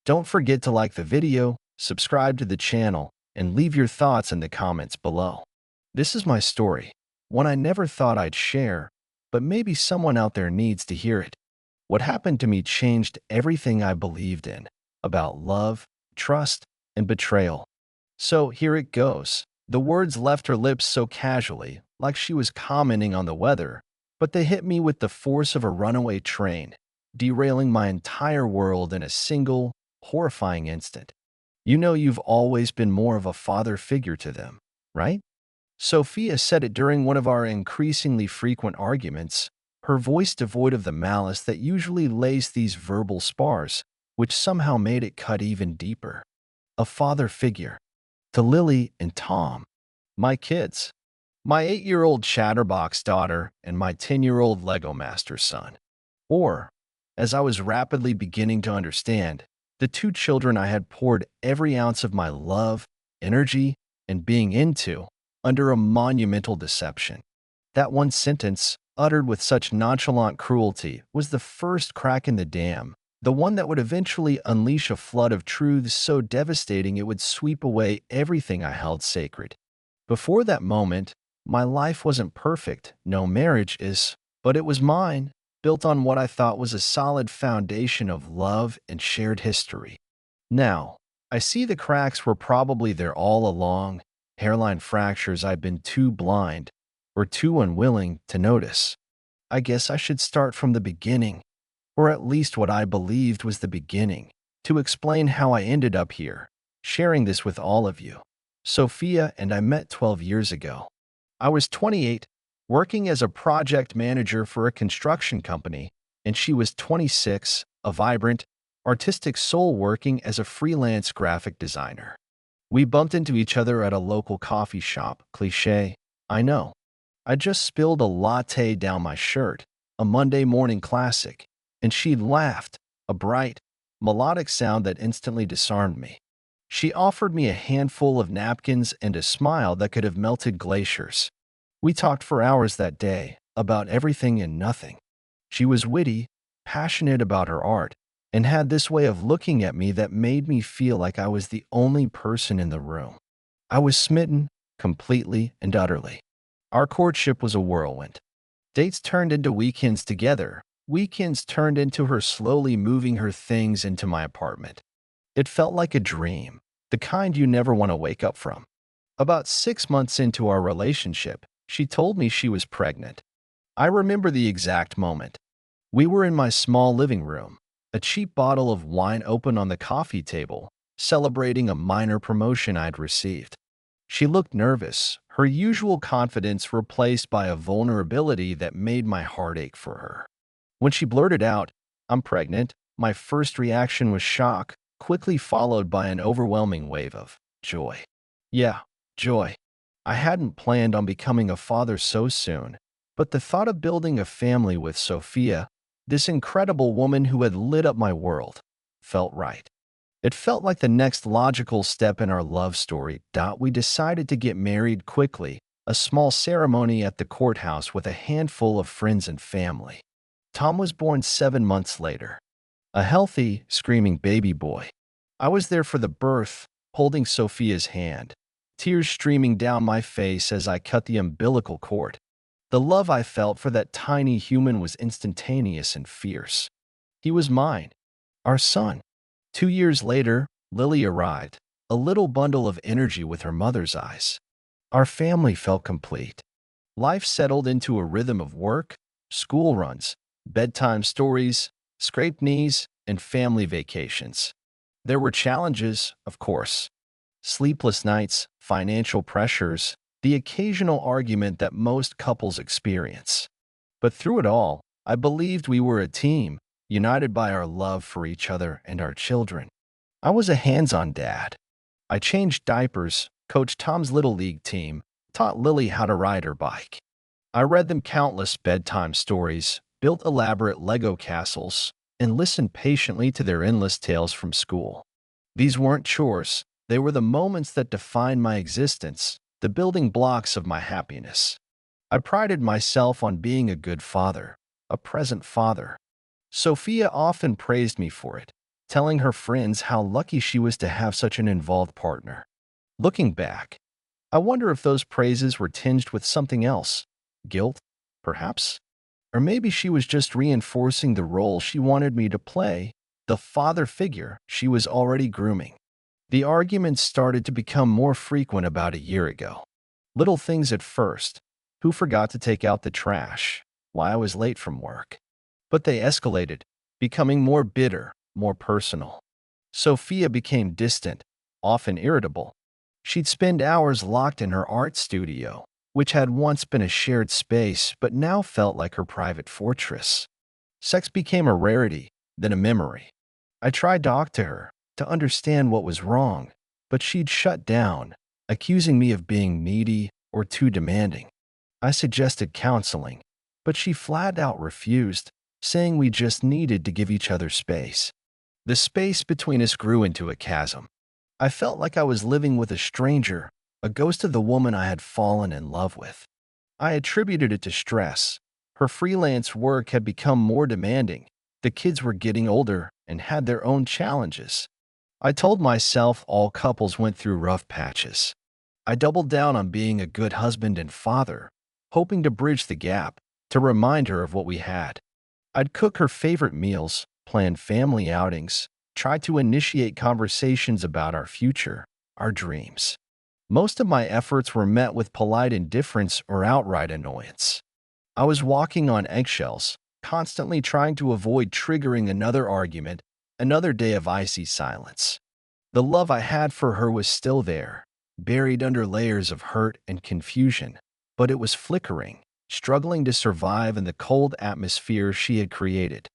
Don't forget to like the video, subscribe to the channel, and leave your thoughts in the comments below. This is my story, one I never thought I'd share, but maybe someone out there needs to hear it. What happened to me changed everything I believed in about love, trust, and betrayal. So here it goes. The words left her lips so casually, like she was commenting on the weather, but they hit me with the force of a runaway train, derailing my entire world in a single, horrifying instant. You know you've always been more of a father figure to them, right? Sophia said it during one of our increasingly frequent arguments, her voice devoid of the malice that usually lays these verbal spars, which somehow made it cut even deeper. A father figure. To Lily and Tom, my kids. My 8-year-old chatterbox daughter and my 10-year-old Lego Master son. Or, as I was rapidly beginning to understand, the two children I had poured every ounce of my love, energy, and being into under a monumental deception. That one sentence, uttered with such nonchalant cruelty, was the first crack in the dam, the one that would eventually unleash a flood of truths so devastating it would sweep away everything I held sacred. Before that moment, my life wasn't perfect, no marriage is, but it was mine, built on what I thought was a solid foundation of love and shared history. Now, I see the cracks were probably there all along, hairline fractures I've been too blind or too unwilling to notice. I guess I should start from the beginning, or at least what I believed was the beginning, to explain how I ended up here, sharing this with all of you. Sophia and I met 12 years ago. I was 28, working as a project manager for a construction company, and she was 26, a vibrant, artistic soul working as a freelance graphic designer. We bumped into each other at a local coffee shop. Cliché, I know. I just spilled a latte down my shirt, a Monday morning classic, and she laughed, a bright, melodic sound that instantly disarmed me. She offered me a handful of napkins and a smile that could have melted glaciers. We talked for hours that day, about everything and nothing. She was witty, passionate about her art, and had this way of looking at me that made me feel like I was the only person in the room. I was smitten, completely and utterly. Our courtship was a whirlwind. Dates turned into weekends together. Weekends turned into her slowly moving her things into my apartment. It felt like a dream, the kind you never want to wake up from. About 6 months into our relationship, she told me she was pregnant. I remember the exact moment. We were in my small living room, a cheap bottle of wine open on the coffee table, celebrating a minor promotion I'd received. She looked nervous, her usual confidence replaced by a vulnerability that made my heart ache for her. When she blurted out, "I'm pregnant," my first reaction was shock, quickly followed by an overwhelming wave of joy. Yeah, joy. I hadn't planned on becoming a father so soon, but the thought of building a family with Sophia, this incredible woman who had lit up my world, felt right. It felt like the next logical step in our love story. We decided to get married quickly, a small ceremony at the courthouse with a handful of friends and family. Tom was born 7 months later, a healthy, screaming baby boy. I was there for the birth, holding Sophia's hand, tears streaming down my face as I cut the umbilical cord. The love I felt for that tiny human was instantaneous and fierce. He was mine, our son. 2 years later, Lily arrived, a little bundle of energy with her mother's eyes. Our family felt complete. Life settled into a rhythm of work, school runs, bedtime stories, scraped knees, and family vacations. There were challenges, of course. Sleepless nights, financial pressures, the occasional argument that most couples experience. But through it all, I believed we were a team, united by our love for each other and our children. I was a hands-on dad. I changed diapers, coached Tom's Little League team, taught Lily how to ride her bike. I read them countless bedtime stories, built elaborate Lego castles, and listened patiently to their endless tales from school. These weren't chores. They were the moments that defined my existence, the building blocks of my happiness. I prided myself on being a good father, a present father. Sophia often praised me for it, telling her friends how lucky she was to have such an involved partner. Looking back, I wonder if those praises were tinged with something else. Guilt, perhaps? Or maybe she was just reinforcing the role she wanted me to play, the father figure she was already grooming. The arguments started to become more frequent about a year ago. Little things at first. Who forgot to take out the trash? Why I was late from work? But they escalated, becoming more bitter, more personal. Sophia became distant, often irritable. She'd spend hours locked in her art studio, which had once been a shared space but now felt like her private fortress. Sex became a rarity, then a memory. I tried to talk to her, to understand what was wrong, but she'd shut down, accusing me of being needy or too demanding. I suggested counseling, but she flat out refused, saying we just needed to give each other space. The space between us grew into a chasm. I felt like I was living with a stranger, a ghost of the woman I had fallen in love with. I attributed it to stress. Her freelance work had become more demanding. The kids were getting older and had their own challenges. I told myself all couples went through rough patches. I doubled down on being a good husband and father, hoping to bridge the gap, to remind her of what we had. I'd cook her favorite meals, plan family outings, try to initiate conversations about our future, our dreams. Most of my efforts were met with polite indifference or outright annoyance. I was walking on eggshells, constantly trying to avoid triggering another argument, another day of icy silence. The love I had for her was still there, buried under layers of hurt and confusion, but it was flickering, struggling to survive in the cold atmosphere she had created.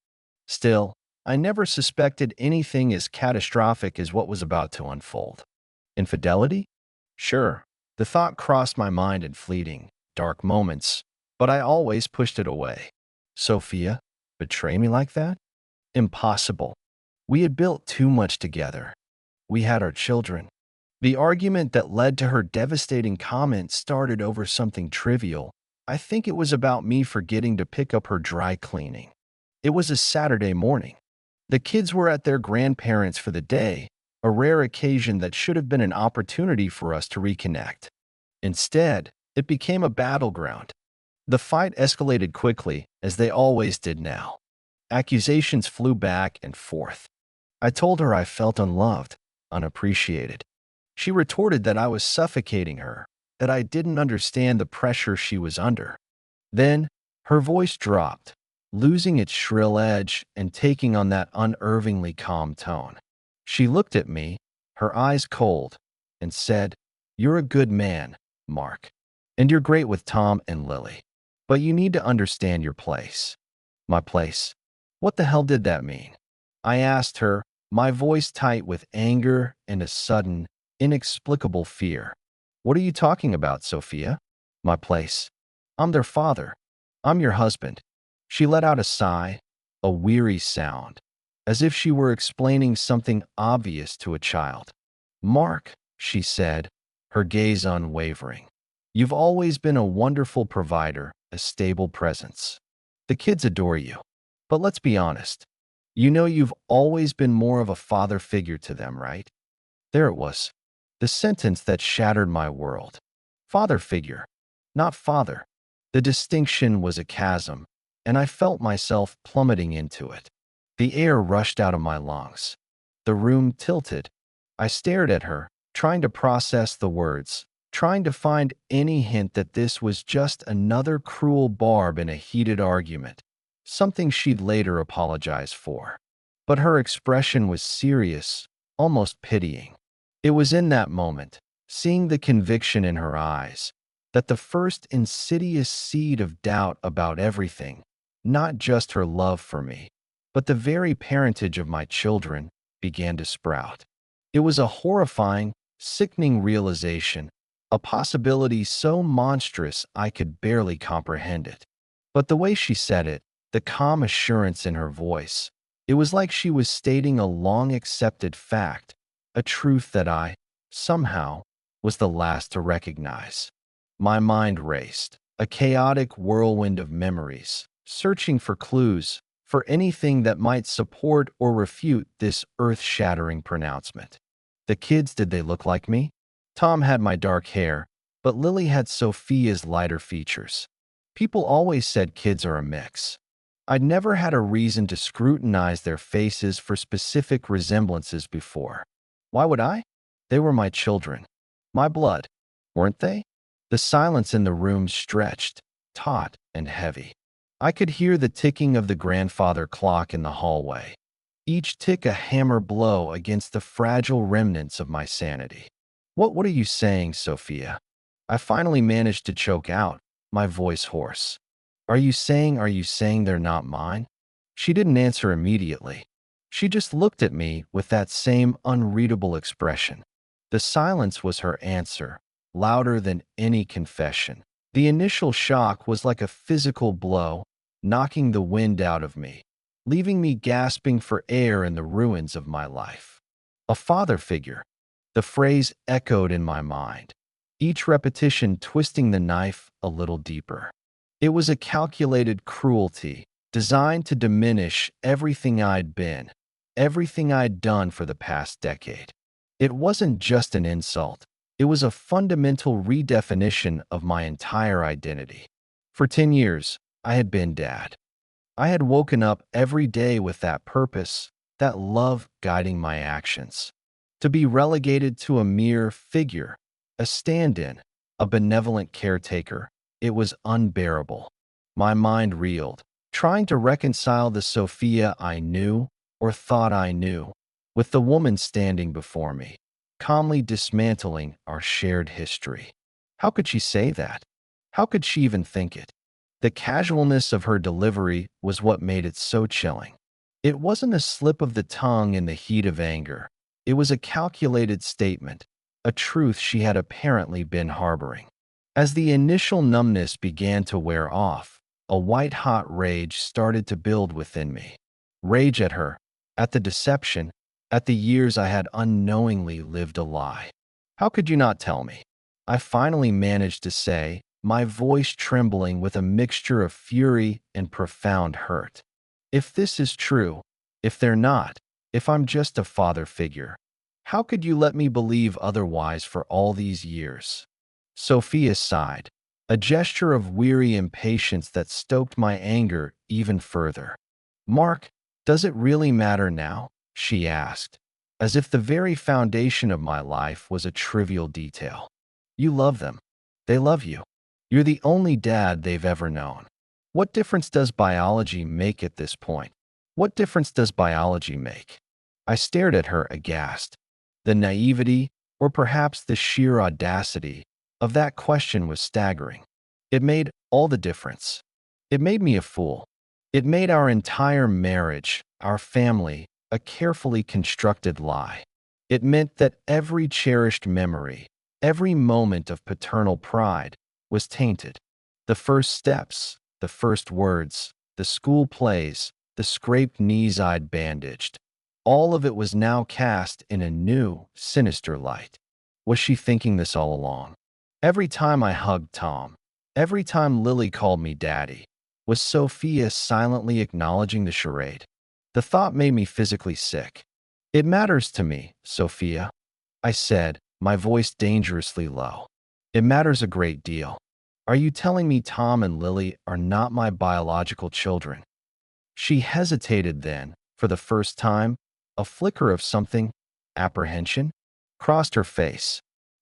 Still, I never suspected anything as catastrophic as what was about to unfold. Infidelity? Sure, the thought crossed my mind in fleeting, dark moments, but I always pushed it away. Sophia? Betray me like that? Impossible. We had built too much together. We had our children. The argument that led to her devastating comment started over something trivial. I think it was about me forgetting to pick up her dry cleaning. It was a Saturday morning. The kids were at their grandparents' for the day, a rare occasion that should have been an opportunity for us to reconnect. Instead, it became a battleground. The fight escalated quickly, as they always did now. Accusations flew back and forth. I told her I felt unloved, unappreciated. She retorted that I was suffocating her, that I didn't understand the pressure she was under. Then, her voice dropped, losing its shrill edge and taking on that unervingly calm tone. She looked at me, her eyes cold, and said, "You're a good man, Mark, and you're great with Tom and Lily. But you need to understand your place." My place? What the hell did that mean? I asked her, my voice tight with anger and a sudden, inexplicable fear. "What are you talking about, Sophia?" "My place. I'm their father. I'm your husband." She let out a sigh, a weary sound, as if she were explaining something obvious to a child. "Mark," she said, her gaze unwavering, "you've always been a wonderful provider, a stable presence. The kids adore you. But let's be honest. You know you've always been more of a father figure to them, right?" There it was, the sentence that shattered my world. Father figure, not father. The distinction was a chasm, and I felt myself plummeting into it. The air rushed out of my lungs. The room tilted. I stared at her, trying to process the words, trying to find any hint that this was just another cruel barb in a heated argument, something she'd later apologize for. But her expression was serious, almost pitying. It was in that moment, seeing the conviction in her eyes, that the first insidious seed of doubt about everything, not just her love for me, but the very parentage of my children, began to sprout. It was a horrifying, sickening realization, a possibility so monstrous I could barely comprehend it. But the way she said it, the calm assurance in her voice, it was like she was stating a long-accepted fact, a truth that I, somehow, was the last to recognize. My mind raced, a chaotic whirlwind of memories, searching for clues, for anything that might support or refute this earth-shattering pronouncement. The kids, did they look like me? Tom had my dark hair, but Lily had Sophia's lighter features. People always said kids are a mix. I'd never had a reason to scrutinize their faces for specific resemblances before. Why would I? They were my children. My blood, weren't they? The silence in the room stretched, taut and heavy. I could hear the ticking of the grandfather clock in the hallway, each tick a hammer blow against the fragile remnants of my sanity. What are you saying, Sophia? I finally managed to choke out, my voice hoarse. Are you saying they're not mine? She didn't answer immediately. She just looked at me with that same unreadable expression. The silence was her answer, louder than any confession. The initial shock was like a physical blow, knocking the wind out of me, leaving me gasping for air in the ruins of my life. A father figure. The phrase echoed in my mind, each repetition twisting the knife a little deeper. It was a calculated cruelty, designed to diminish everything I'd been, everything I'd done for the past decade. It wasn't just an insult. It was a fundamental redefinition of my entire identity. For 10 years, I had been dad. I had woken up every day with that purpose, that love guiding my actions. To be relegated to a mere figure, a stand-in, a benevolent caretaker, it was unbearable. My mind reeled, trying to reconcile the Sophia I knew or thought I knew with the woman standing before me, calmly dismantling our shared history. How could she say that? How could she even think it? The casualness of her delivery was what made it so chilling. It wasn't a slip of the tongue in the heat of anger. It was a calculated statement, a truth she had apparently been harboring. As the initial numbness began to wear off, a white-hot rage started to build within me. Rage at her, at the deception, at the years I had unknowingly lived a lie. How could you not tell me? I finally managed to say, my voice trembling with a mixture of fury and profound hurt. If this is true, if they're not, if I'm just a father figure, how could you let me believe otherwise for all these years? Sophia sighed, a gesture of weary impatience that stoked my anger even further. Mark, does it really matter now? She asked, as if the very foundation of my life was a trivial detail. You love them. They love you. You're the only dad they've ever known. What difference does biology make at this point? What difference does biology make? I stared at her aghast. The naivety, or perhaps the sheer audacity, of that question was staggering. It made all the difference. It made me a fool. It made our entire marriage, our family, a carefully constructed lie. It meant that every cherished memory, every moment of paternal pride, was tainted. The first steps, the first words, the school plays, the scraped knees I'd bandaged, all of it was now cast in a new, sinister light. Was she thinking this all along? Every time I hugged Tom, every time Lily called me daddy, was Sophia silently acknowledging the charade? The thought made me physically sick. It matters to me, Sophia, I said, my voice dangerously low. It matters a great deal. Are you telling me Tom and Lily are not my biological children? She hesitated then, for the first time, a flicker of something, apprehension, crossed her face.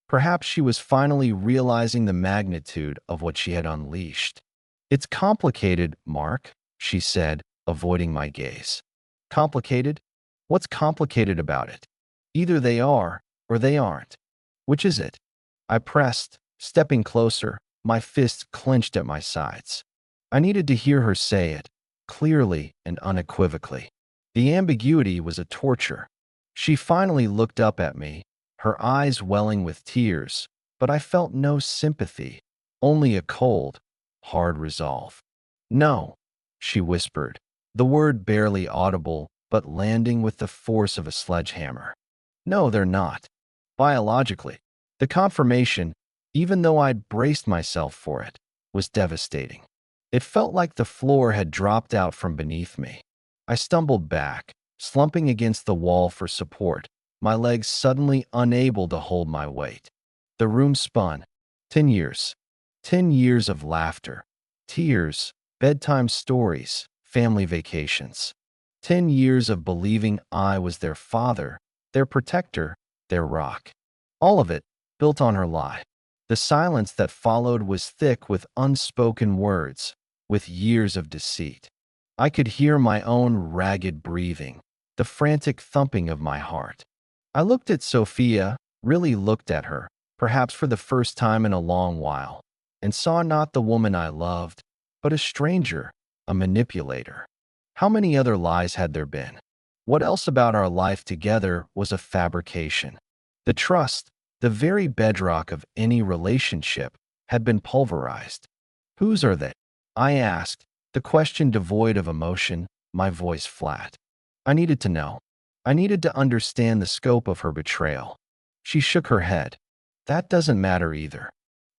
Perhaps she was finally realizing the magnitude of what she had unleashed. It's complicated, Mark, she said, avoiding my gaze. Complicated? What's complicated about it? Either they are, or they aren't. Which is it? I pressed, stepping closer, my fists clenched at my sides. I needed to hear her say it, clearly and unequivocally. The ambiguity was a torture. She finally looked up at me, her eyes welling with tears, but I felt no sympathy, only a cold, hard resolve. No, she whispered, the word barely audible, but landing with the force of a sledgehammer. No, they're not. Biologically. The confirmation, even though I'd braced myself for it, was devastating. It felt like the floor had dropped out from beneath me. I stumbled back, slumping against the wall for support, my legs suddenly unable to hold my weight. The room spun. 10 years. 10 years of laughter, tears, bedtime stories, family vacations. 10 years of believing I was their father, their protector, their rock. All of it built on her lie. The silence that followed was thick with unspoken words, with years of deceit. I could hear my own ragged breathing, the frantic thumping of my heart. I looked at Sophia, really looked at her, perhaps for the first time in a long while, and saw not the woman I loved, but a stranger, a manipulator. How many other lies had there been? What else about our life together was a fabrication? The trust, the very bedrock of any relationship, had been pulverized. Whose are they? I asked, the question devoid of emotion, my voice flat. I needed to know. I needed to understand the scope of her betrayal. She shook her head. That doesn't matter either.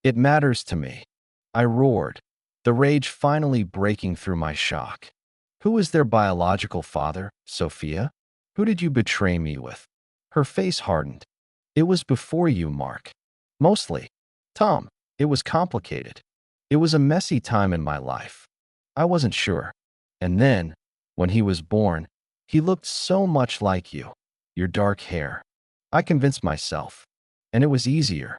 It matters to me. I roared, the rage finally breaking through my shock. Who is their biological father, Sophia? Who did you betray me with? Her face hardened. It was before you, Mark. Mostly. Tom, it was complicated. It was a messy time in my life. I wasn't sure. And then, when he was born, he looked so much like you. Your dark hair. I convinced myself. And it was easier.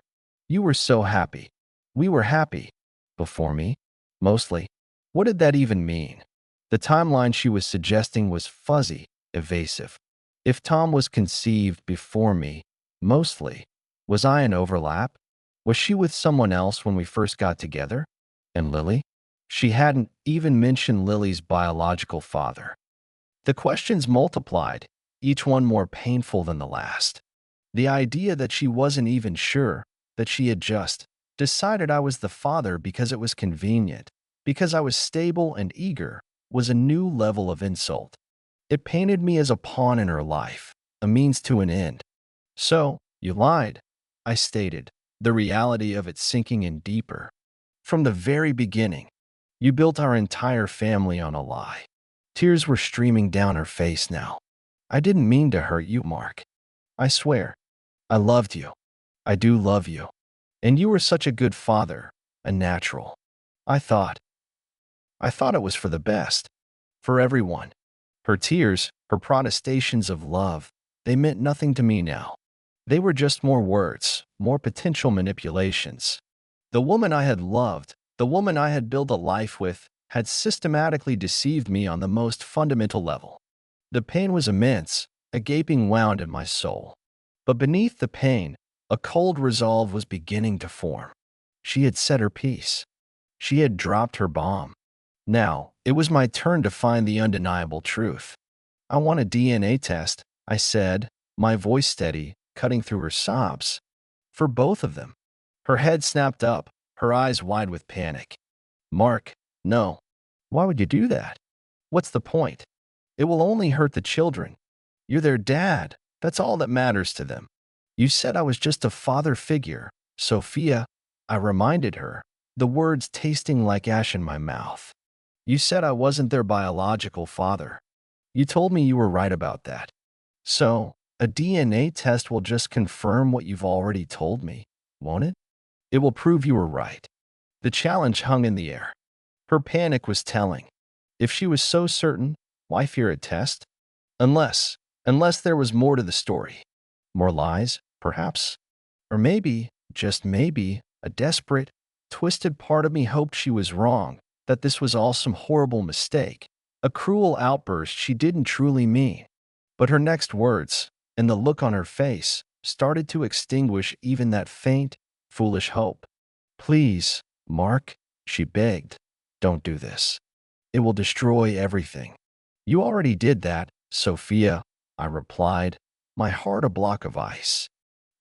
You were so happy. We were happy. Before me? Mostly. What did that even mean? The timeline she was suggesting was fuzzy, evasive. If Tom was conceived before me, mostly, was I an overlap? Was she with someone else when we first got together? And Lily? She hadn't even mentioned Lily's biological father. The questions multiplied, each one more painful than the last. The idea that she wasn't even sure, that she had just decided I was the father because it was convenient, because I was stable and eager, was a new level of insult. It painted me as a pawn in her life, a means to an end. So, you lied, I stated, the reality of it sinking in deeper. From the very beginning, you built our entire family on a lie. Tears were streaming down her face now. I didn't mean to hurt you, Mark. I swear. I loved you. I do love you. And you were such a good father, a natural. I thought it was for the best. For everyone. Her tears, her protestations of love, they meant nothing to me now. They were just more words, more potential manipulations. The woman I had loved, the woman I had built a life with, had systematically deceived me on the most fundamental level. The pain was immense, a gaping wound in my soul. But beneath the pain, a cold resolve was beginning to form. She had said her piece. She had dropped her bomb. Now, it was my turn to find the undeniable truth. I want a DNA test, I said, my voice steady, cutting through her sobs. For both of them. Her head snapped up, her eyes wide with panic. Mark, no. Why would you do that? What's the point? It will only hurt the children. You're their dad. That's all that matters to them. You said I was just a father figure, Sophia. I reminded her, the words tasting like ash in my mouth. You said I wasn't their biological father. You told me you were right about that. So, a DNA test will just confirm what you've already told me, won't it? It will prove you were right. The challenge hung in the air. Her panic was telling. If she was so certain, why fear a test? Unless there was more to the story. More lies, perhaps? Or maybe, just maybe, a desperate, twisted part of me hoped she was wrong, that this was all some horrible mistake, a cruel outburst she didn't truly mean. But her next words, and the look on her face, started to extinguish even that faint, foolish hope. Please, Mark, she begged, don't do this. It will destroy everything. You already did that, Sophia, I replied, my heart a block of ice.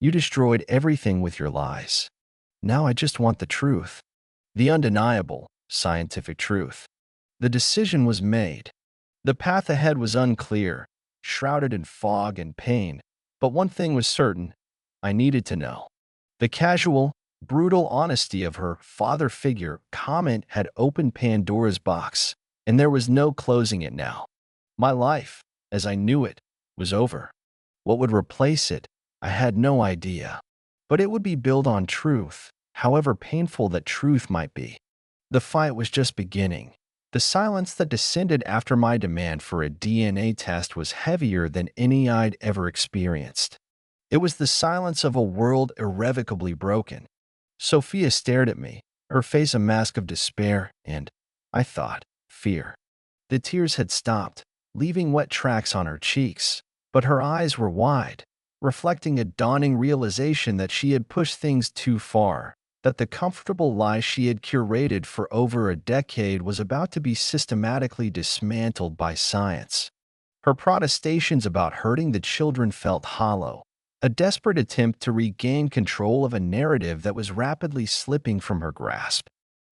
You destroyed everything with your lies. Now I just want the truth. The undeniable, scientific truth. The decision was made. The path ahead was unclear, shrouded in fog and pain, but one thing was certain. I needed to know. The casual, brutal honesty of her father figure comment had opened Pandora's box, and there was no closing it now. My life, as I knew it, was over. What would replace it, I had no idea. But it would be built on truth, however painful that truth might be. The fight was just beginning. The silence that descended after my demand for a DNA test was heavier than any I'd ever experienced. It was the silence of a world irrevocably broken. Sophia stared at me, her face a mask of despair and, I thought, fear. The tears had stopped, leaving wet tracks on her cheeks, but her eyes were wide, reflecting a dawning realization that she had pushed things too far, that the comfortable lie she had curated for over a decade was about to be systematically dismantled by science. Her protestations about hurting the children felt hollow, a desperate attempt to regain control of a narrative that was rapidly slipping from her grasp.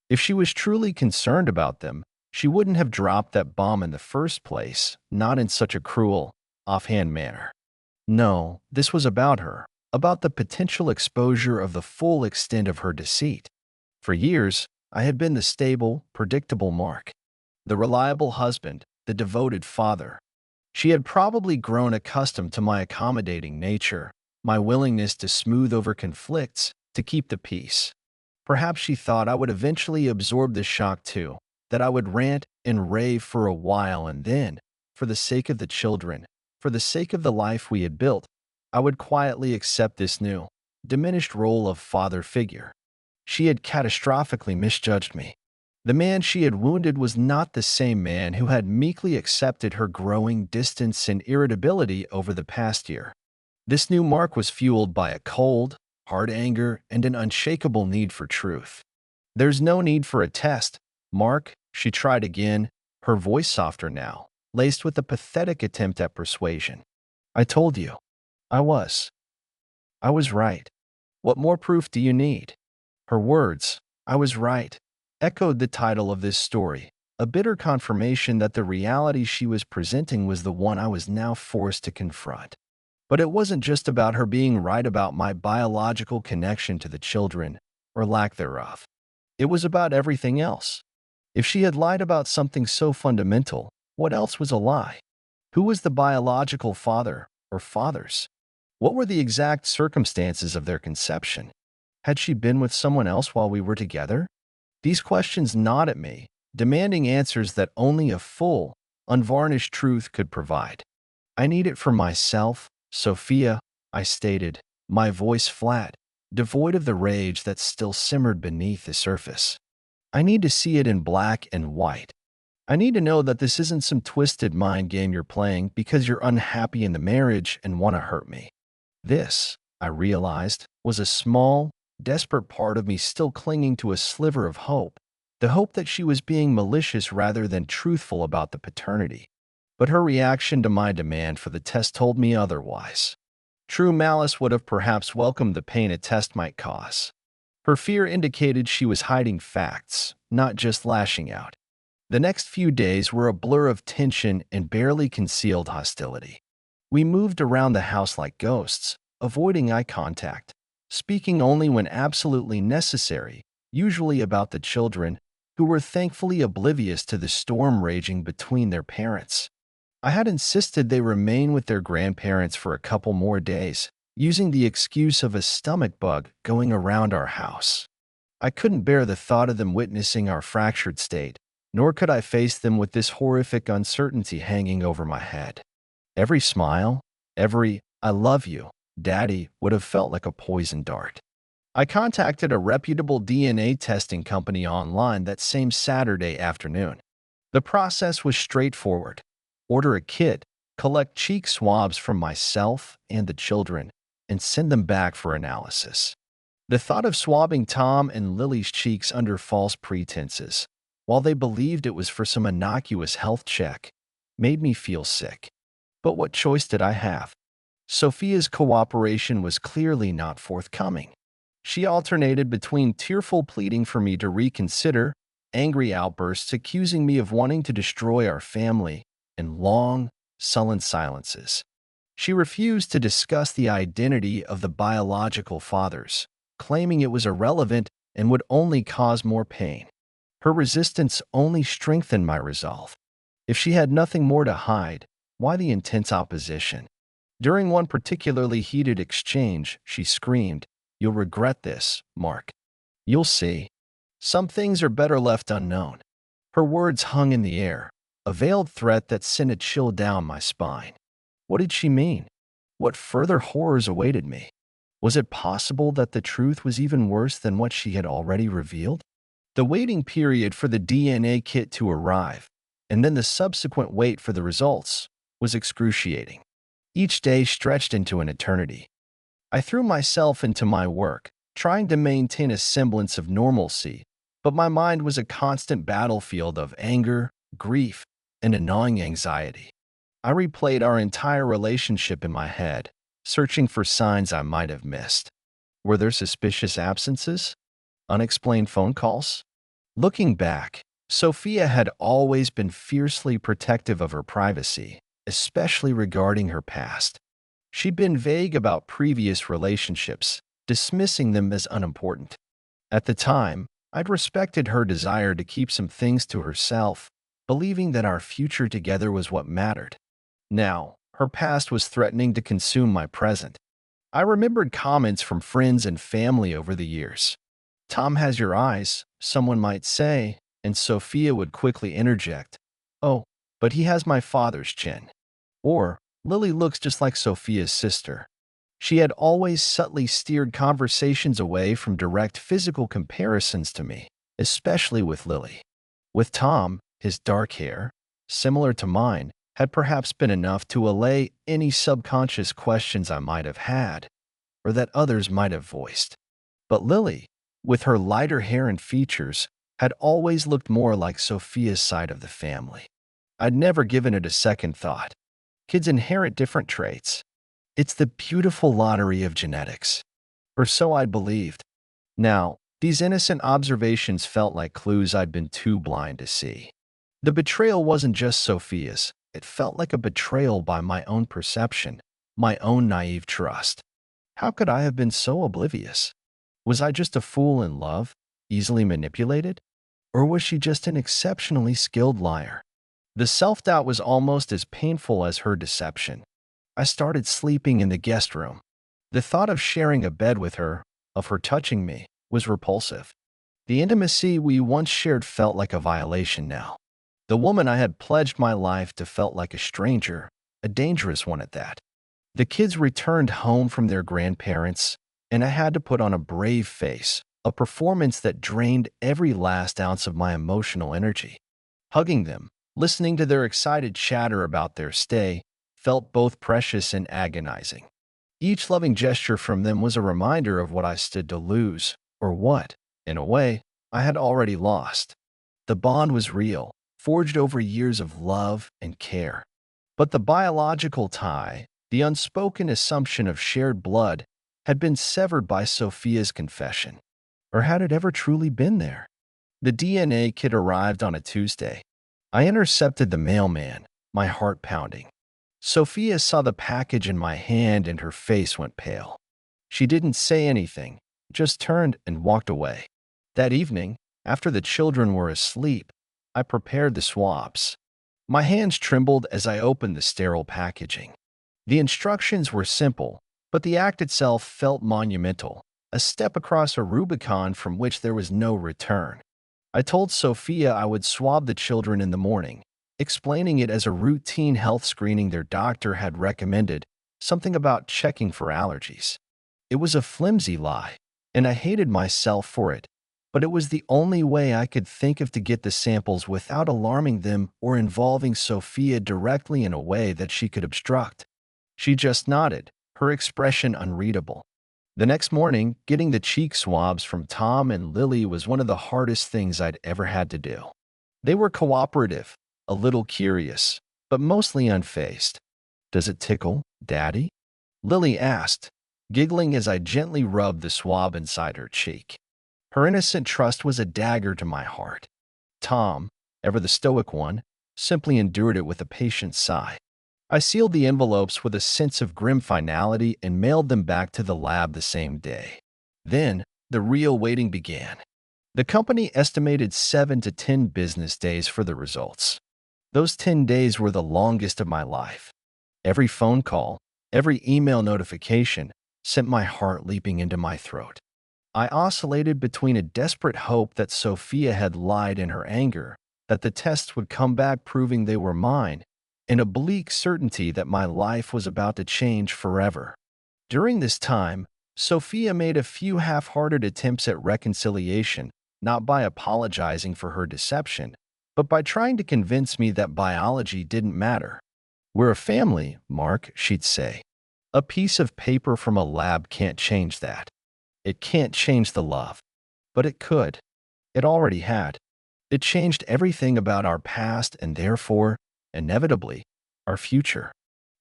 If she was truly concerned about them, she wouldn't have dropped that bomb in the first place, not in such a cruel, offhand manner. No, this was about her, about the potential exposure of the full extent of her deceit. For years, I had been the stable, predictable Mark, the reliable husband, the devoted father. She had probably grown accustomed to my accommodating nature, my willingness to smooth over conflicts, to keep the peace. Perhaps she thought I would eventually absorb the shock too, that I would rant and rave for a while and then, for the sake of the children, for the sake of the life we had built, I would quietly accept this new, diminished role of father figure. She had catastrophically misjudged me. The man she had wounded was not the same man who had meekly accepted her growing distance and irritability over the past year. This new Mark was fueled by a cold, hard anger and an unshakable need for truth. "There's no need for a test, Mark," she tried again, her voice softer now, laced with a pathetic attempt at persuasion. "I told you. I was. I was right. What more proof do you need?" Her words, "I was right," echoed the title of this story, a bitter confirmation that the reality she was presenting was the one I was now forced to confront. But it wasn't just about her being right about my biological connection to the children, or lack thereof. It was about everything else. If she had lied about something so fundamental, what else was a lie? Who was the biological father, or fathers? What were the exact circumstances of their conception? Had she been with someone else while we were together? These questions gnawed at me, demanding answers that only a full, unvarnished truth could provide. "I need it for myself, Sophia," I stated, my voice flat, devoid of the rage that still simmered beneath the surface. "I need to see it in black and white. I need to know that this isn't some twisted mind game you're playing because you're unhappy in the marriage and want to hurt me." This, I realized, was a small, desperate part of me still clinging to a sliver of hope, the hope that she was being malicious rather than truthful about the paternity. But her reaction to my demand for the test told me otherwise. True malice would have perhaps welcomed the pain a test might cause. Her fear indicated she was hiding facts, not just lashing out. The next few days were a blur of tension and barely concealed hostility. We moved around the house like ghosts, avoiding eye contact, speaking only when absolutely necessary, usually about the children, who were thankfully oblivious to the storm raging between their parents. I had insisted they remain with their grandparents for a couple more days, using the excuse of a stomach bug going around our house. I couldn't bear the thought of them witnessing our fractured state, nor could I face them with this horrific uncertainty hanging over my head. Every smile, every "I love you, Daddy" would have felt like a poison dart. I contacted a reputable DNA testing company online that same Saturday afternoon. The process was straightforward. Order a kit, collect cheek swabs from myself and the children, and send them back for analysis. The thought of swabbing Tom and Lily's cheeks under false pretenses, while they believed it was for some innocuous health check, made me feel sick. But what choice did I have? Sophia's cooperation was clearly not forthcoming. She alternated between tearful pleading for me to reconsider, angry outbursts accusing me of wanting to destroy our family, and long, sullen silences. She refused to discuss the identity of the biological fathers, claiming it was irrelevant and would only cause more pain. Her resistance only strengthened my resolve. If she had nothing more to hide, why the intense opposition? During one particularly heated exchange, she screamed, "You'll regret this, Mark. You'll see. Some things are better left unknown." Her words hung in the air, a veiled threat that sent a chill down my spine. What did she mean? What further horrors awaited me? Was it possible that the truth was even worse than what she had already revealed? The waiting period for the DNA kit to arrive, and then the subsequent wait for the results, was excruciating. Each day stretched into an eternity. I threw myself into my work, trying to maintain a semblance of normalcy, but my mind was a constant battlefield of anger, grief, and a gnawing anxiety. I replayed our entire relationship in my head, searching for signs I might have missed. Were there suspicious absences? Unexplained phone calls? Looking back, Sophia had always been fiercely protective of her privacy, especially regarding her past. She'd been vague about previous relationships, dismissing them as unimportant. At the time, I'd respected her desire to keep some things to herself, believing that our future together was what mattered. Now, her past was threatening to consume my present. I remembered comments from friends and family over the years. "Tom has your eyes," someone might say, and Sophia would quickly interject, "Oh, but he has my father's chin." Or, "Lily looks just like Sophia's sister." She had always subtly steered conversations away from direct physical comparisons to me, especially with Lily. With Tom, his dark hair, similar to mine, had perhaps been enough to allay any subconscious questions I might have had, or that others might have voiced. But Lily, with her lighter hair and features, had always looked more like Sophia's side of the family. I'd never given it a second thought. Kids inherit different traits. It's the beautiful lottery of genetics. Or so I'd believed. Now, these innocent observations felt like clues I'd been too blind to see. The betrayal wasn't just Sophia's. It felt like a betrayal by my own perception, my own naive trust. How could I have been so oblivious? Was I just a fool in love, easily manipulated? Or was she just an exceptionally skilled liar? The self-doubt was almost as painful as her deception. I started sleeping in the guest room. The thought of sharing a bed with her, of her touching me, was repulsive. The intimacy we once shared felt like a violation now. The woman I had pledged my life to felt like a stranger, a dangerous one at that. The kids returned home from their grandparents, and I had to put on a brave face, a performance that drained every last ounce of my emotional energy. Hugging them, listening to their excited chatter about their stay, felt both precious and agonizing. Each loving gesture from them was a reminder of what I stood to lose, or what, in a way, I had already lost. The bond was real, forged over years of love and care. But the biological tie, the unspoken assumption of shared blood, had been severed by Sophia's confession. Or had it ever truly been there? The DNA kit arrived on a Tuesday. I intercepted the mailman, my heart pounding. Sophia saw the package in my hand and her face went pale. She didn't say anything, just turned and walked away. That evening, after the children were asleep, I prepared the swabs. My hands trembled as I opened the sterile packaging. The instructions were simple, but the act itself felt monumental, a step across a Rubicon from which there was no return. I told Sophia I would swab the children in the morning, explaining it as a routine health screening their doctor had recommended, something about checking for allergies. It was a flimsy lie, and I hated myself for it, but it was the only way I could think of to get the samples without alarming them or involving Sophia directly in a way that she could obstruct. She just nodded, her expression unreadable. The next morning, getting the cheek swabs from Tom and Lily was one of the hardest things I'd ever had to do. They were cooperative, a little curious, but mostly unfazed. "Does it tickle, Daddy?" Lily asked, giggling as I gently rubbed the swab inside her cheek. Her innocent trust was a dagger to my heart. Tom, ever the stoic one, simply endured it with a patient sigh. I sealed the envelopes with a sense of grim finality and mailed them back to the lab the same day. Then, the real waiting began. The company estimated 7 to 10 business days for the results. Those 10 days were the longest of my life. Every phone call, every email notification sent my heart leaping into my throat. I oscillated between a desperate hope that Sophia had lied in her anger, that the tests would come back proving they were mine, and a bleak certainty that my life was about to change forever. During this time, Sophia made a few half-hearted attempts at reconciliation, not by apologizing for her deception, but by trying to convince me that biology didn't matter. "We're a family, Mark," she'd say. "A piece of paper from a lab can't change that. It can't change the love." But it could. It already had. It changed everything about our past and therefore, inevitably, our future.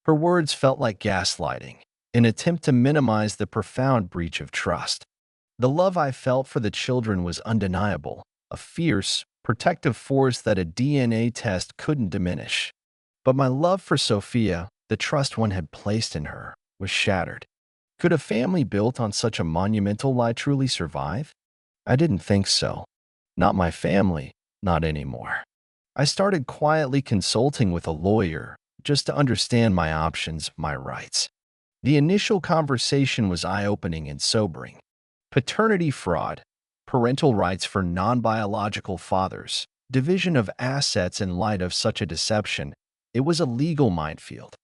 Her words felt like gaslighting, an attempt to minimize the profound breach of trust. The love I felt for the children was undeniable, a fierce, protective force that a DNA test couldn't diminish. But my love for Sophia, the trust one had placed in her, was shattered. Could a family built on such a monumental lie truly survive? I didn't think so. Not my family, not anymore. I started quietly consulting with a lawyer just to understand my options, my rights. The initial conversation was eye-opening and sobering. Paternity fraud, parental rights for non-biological fathers, division of assets in light of such a deception. It was a legal minefield.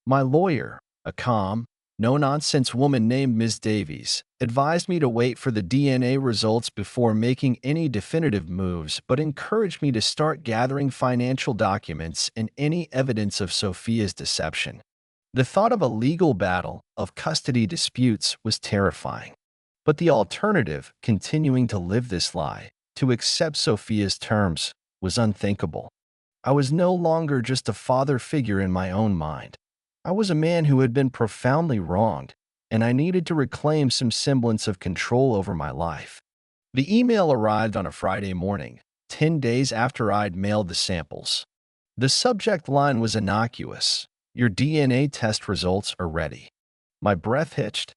My lawyer, a calm, no-nonsense woman named Ms. Davies, advised me to wait for the DNA results before making any definitive moves, but encouraged me to start gathering financial documents and any evidence of Sophia's deception. The thought of a legal battle, of custody disputes, was terrifying. But the alternative, continuing to live this lie, to accept Sophia's terms, was unthinkable. I was no longer just a father figure in my own mind. I was a man who had been profoundly wronged, and I needed to reclaim some semblance of control over my life. The email arrived on a Friday morning, 10 days after I'd mailed the samples. The subject line was innocuous: "Your DNA test results are ready." My breath hitched.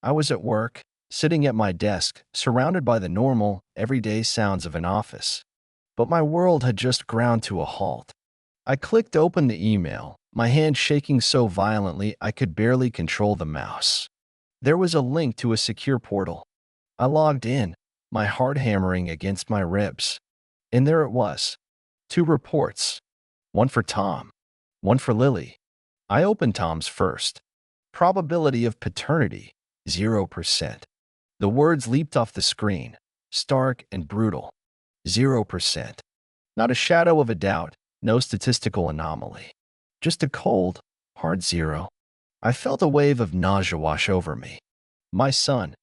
I was at work, sitting at my desk, surrounded by the normal, everyday sounds of an office. But my world had just ground to a halt. I clicked open the email, my hand shaking so violently I could barely control the mouse. There was a link to a secure portal. I logged in, my heart hammering against my ribs. And there it was. 2 reports. One for Tom, one for Lily. I opened Tom's first. Probability of paternity, 0%. The words leaped off the screen, stark and brutal. 0%. Not a shadow of a doubt, no statistical anomaly. Just a cold, hard 0. I felt a wave of nausea wash over me. My son,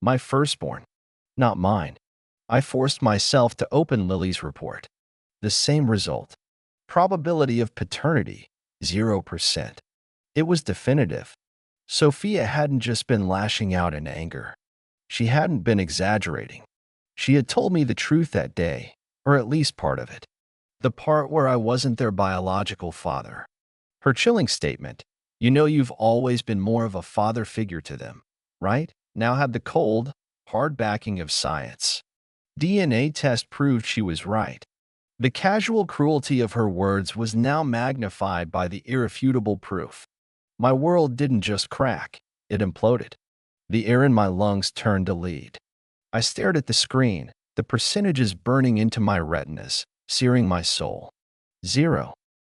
my firstborn, not mine. I forced myself to open Lily's report. The same result. Probability of paternity, 0%. It was definitive. Sophia hadn't just been lashing out in anger. She hadn't been exaggerating. She had told me the truth that day, or at least part of it. The part where I wasn't their biological father. Her chilling statement, "You know you've always been more of a father figure to them, right?" now had the cold, hard backing of science. DNA test proved she was right. The casual cruelty of her words was now magnified by the irrefutable proof. My world didn't just crack, it imploded. The air in my lungs turned to lead. I stared at the screen, the percentages burning into my retinas, searing my soul. 0.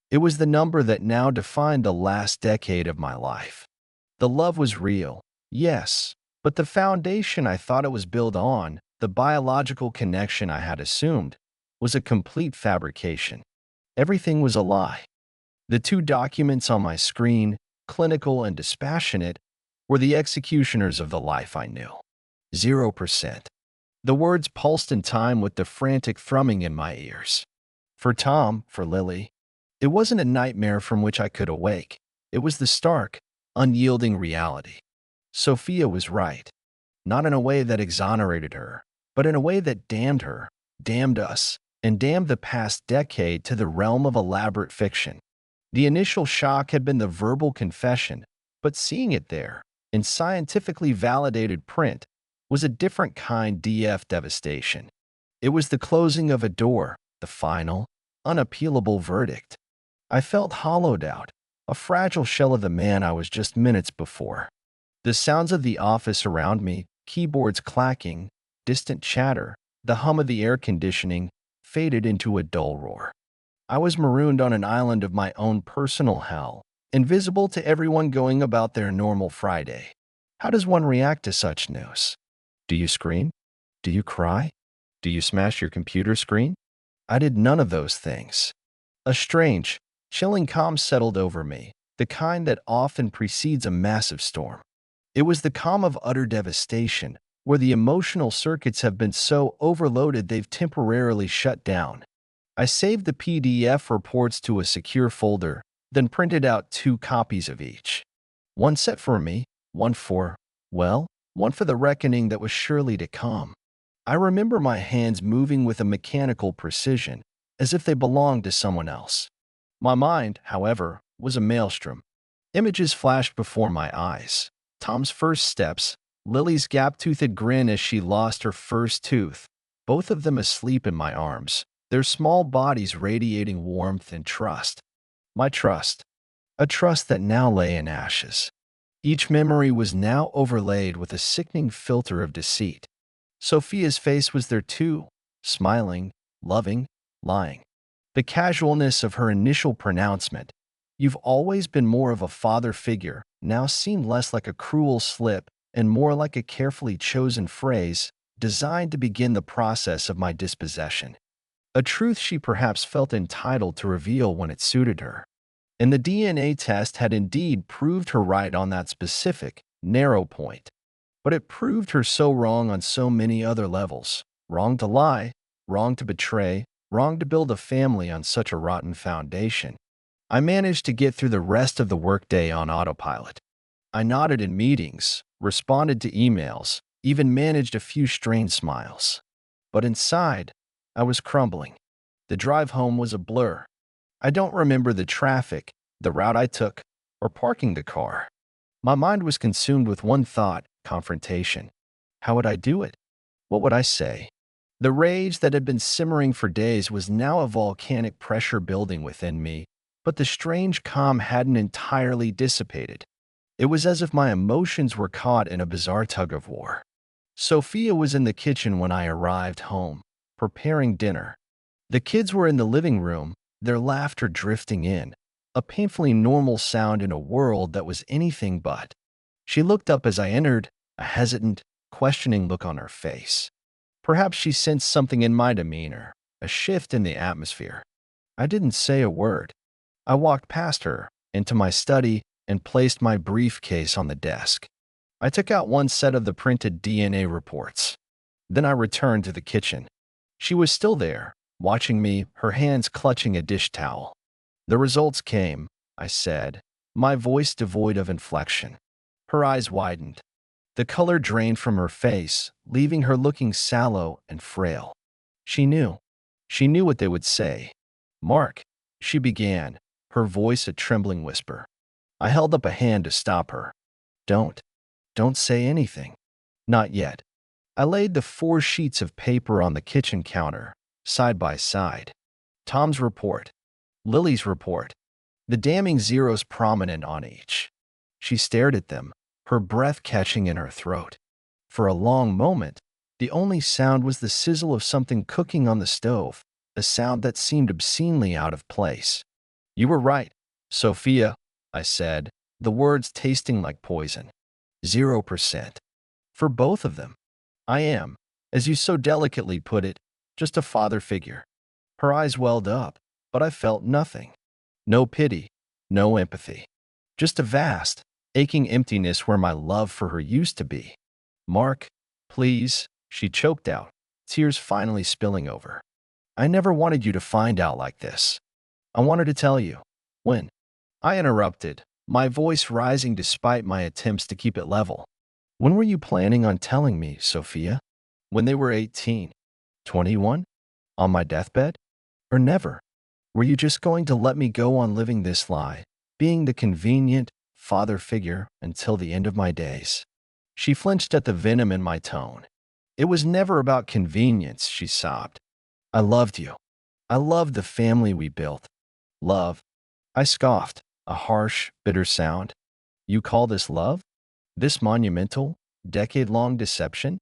It was the number that now defined the last decade of my life. The love was real, yes, but the foundation I thought it was built on, the biological connection I had assumed, was a complete fabrication. Everything was a lie. The 2 documents on my screen, clinical and dispassionate, were the executioners of the life I knew. 0%. The words pulsed in time with the frantic thrumming in my ears. For Tom, for Lily, it wasn't a nightmare from which I could awake. It was the stark, unyielding reality. Sophia was right. Not in a way that exonerated her, but in a way that damned her, damned us, and damned the past decade to the realm of elaborate fiction. The initial shock had been the verbal confession, but seeing it there, in scientifically validated print, was a different kind of devastation. It was the closing of a door, the final, unappealable verdict. I felt hollowed out, a fragile shell of the man I was just minutes before. The sounds of the office around me, keyboards clacking, distant chatter, the hum of the air conditioning, faded into a dull roar. I was marooned on an island of my own personal hell, invisible to everyone going about their normal Friday. How does one react to such news? Do you scream? Do you cry? Do you smash your computer screen? I did none of those things. A strange, chilling calm settled over me, the kind that often precedes a massive storm. It was the calm of utter devastation, where the emotional circuits have been so overloaded they've temporarily shut down. I saved the PDF reports to a secure folder, then printed out 2 copies of each. One set for me, one for, well, one for the reckoning that was surely to come. I remember my hands moving with a mechanical precision, as if they belonged to someone else. My mind, however, was a maelstrom. Images flashed before my eyes. Tom's first steps, Lily's gap-toothed grin as she lost her first tooth, both of them asleep in my arms, their small bodies radiating warmth and trust. My trust. A trust that now lay in ashes. Each memory was now overlaid with a sickening filter of deceit. Sophia's face was there too, smiling, loving, lying. The casualness of her initial pronouncement, "You've always been more of a father figure," now seemed less like a cruel slip and more like a carefully chosen phrase designed to begin the process of my dispossession. A truth she perhaps felt entitled to reveal when it suited her. And the DNA test had indeed proved her right on that specific, narrow point. But it proved her so wrong on so many other levels. Wrong to lie, wrong to betray, wrong to build a family on such a rotten foundation. I managed to get through the rest of the workday on autopilot. I nodded in meetings, responded to emails, even managed a few strained smiles. But inside, I was crumbling. The drive home was a blur. I don't remember the traffic, the route I took, or parking the car. My mind was consumed with one thought: confrontation. How would I do it? What would I say? The rage that had been simmering for days was now a volcanic pressure building within me, but the strange calm hadn't entirely dissipated. It was as if my emotions were caught in a bizarre tug-of-war. Sophia was in the kitchen when I arrived home, preparing dinner. The kids were in the living room, their laughter drifting in, a painfully normal sound in a world that was anything but. She looked up as I entered, a hesitant, questioning look on her face. Perhaps she sensed something in my demeanor, a shift in the atmosphere. I didn't say a word. I walked past her, into my study, and placed my briefcase on the desk. I took out one set of the printed DNA reports. Then I returned to the kitchen. She was still there, watching me, her hands clutching a dish towel. The results came, I said, my voice devoid of inflection. Her eyes widened. The color drained from her face, leaving her looking sallow and frail. She knew. She knew what they would say. "Mark," she began, her voice a trembling whisper. I held up a hand to stop her. Don't say anything. Not yet." I laid the 4 sheets of paper on the kitchen counter, side by side. Tom's report, Lily's report, the damning zeros prominent on each. She stared at them, her breath catching in her throat. For a long moment, the only sound was the sizzle of something cooking on the stove, a sound that seemed obscenely out of place. "You were right, Sophia," I said, the words tasting like poison. 0%. For both of them. I am, as you so delicately put it, just a father figure. Her eyes welled up, but I felt nothing. No pity, no empathy. Just a vast, aching emptiness where my love for her used to be. "Mark, please," she choked out, tears finally spilling over. "I never wanted you to find out like this. I wanted to tell you. When?" I interrupted, my voice rising despite my attempts to keep it level. "When were you planning on telling me, Sophia? When they were 18? 21? On my deathbed? Or never? Were you just going to let me go on living this lie, being the convenient father figure until the end of my days?" She flinched at the venom in my tone. "It was never about convenience," she sobbed. "I loved you. I loved the family we built. Love, I scoffed, a harsh, bitter sound. You call this love? This monumental, decade-long deception?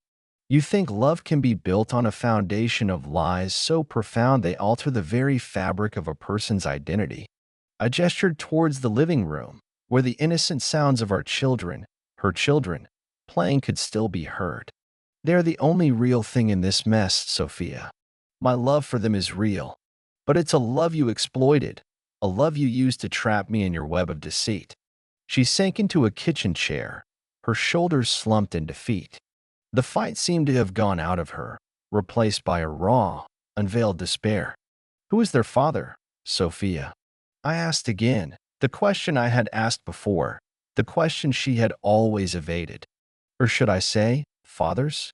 You think love can be built on a foundation of lies so profound they alter the very fabric of a person's identity? I gestured towards the living room, where the innocent sounds of our children, her children, playing could still be heard. They're the only real thing in this mess, Sophia. My love for them is real, but it's a love you exploited, a love you used to trap me in your web of deceit. She sank into a kitchen chair, her shoulders slumped in defeat. The fight seemed to have gone out of her, replaced by a raw, unveiled despair. Who is their father, Sophia? I asked again, the question I had asked before, the question she had always evaded. Or should I say, fathers?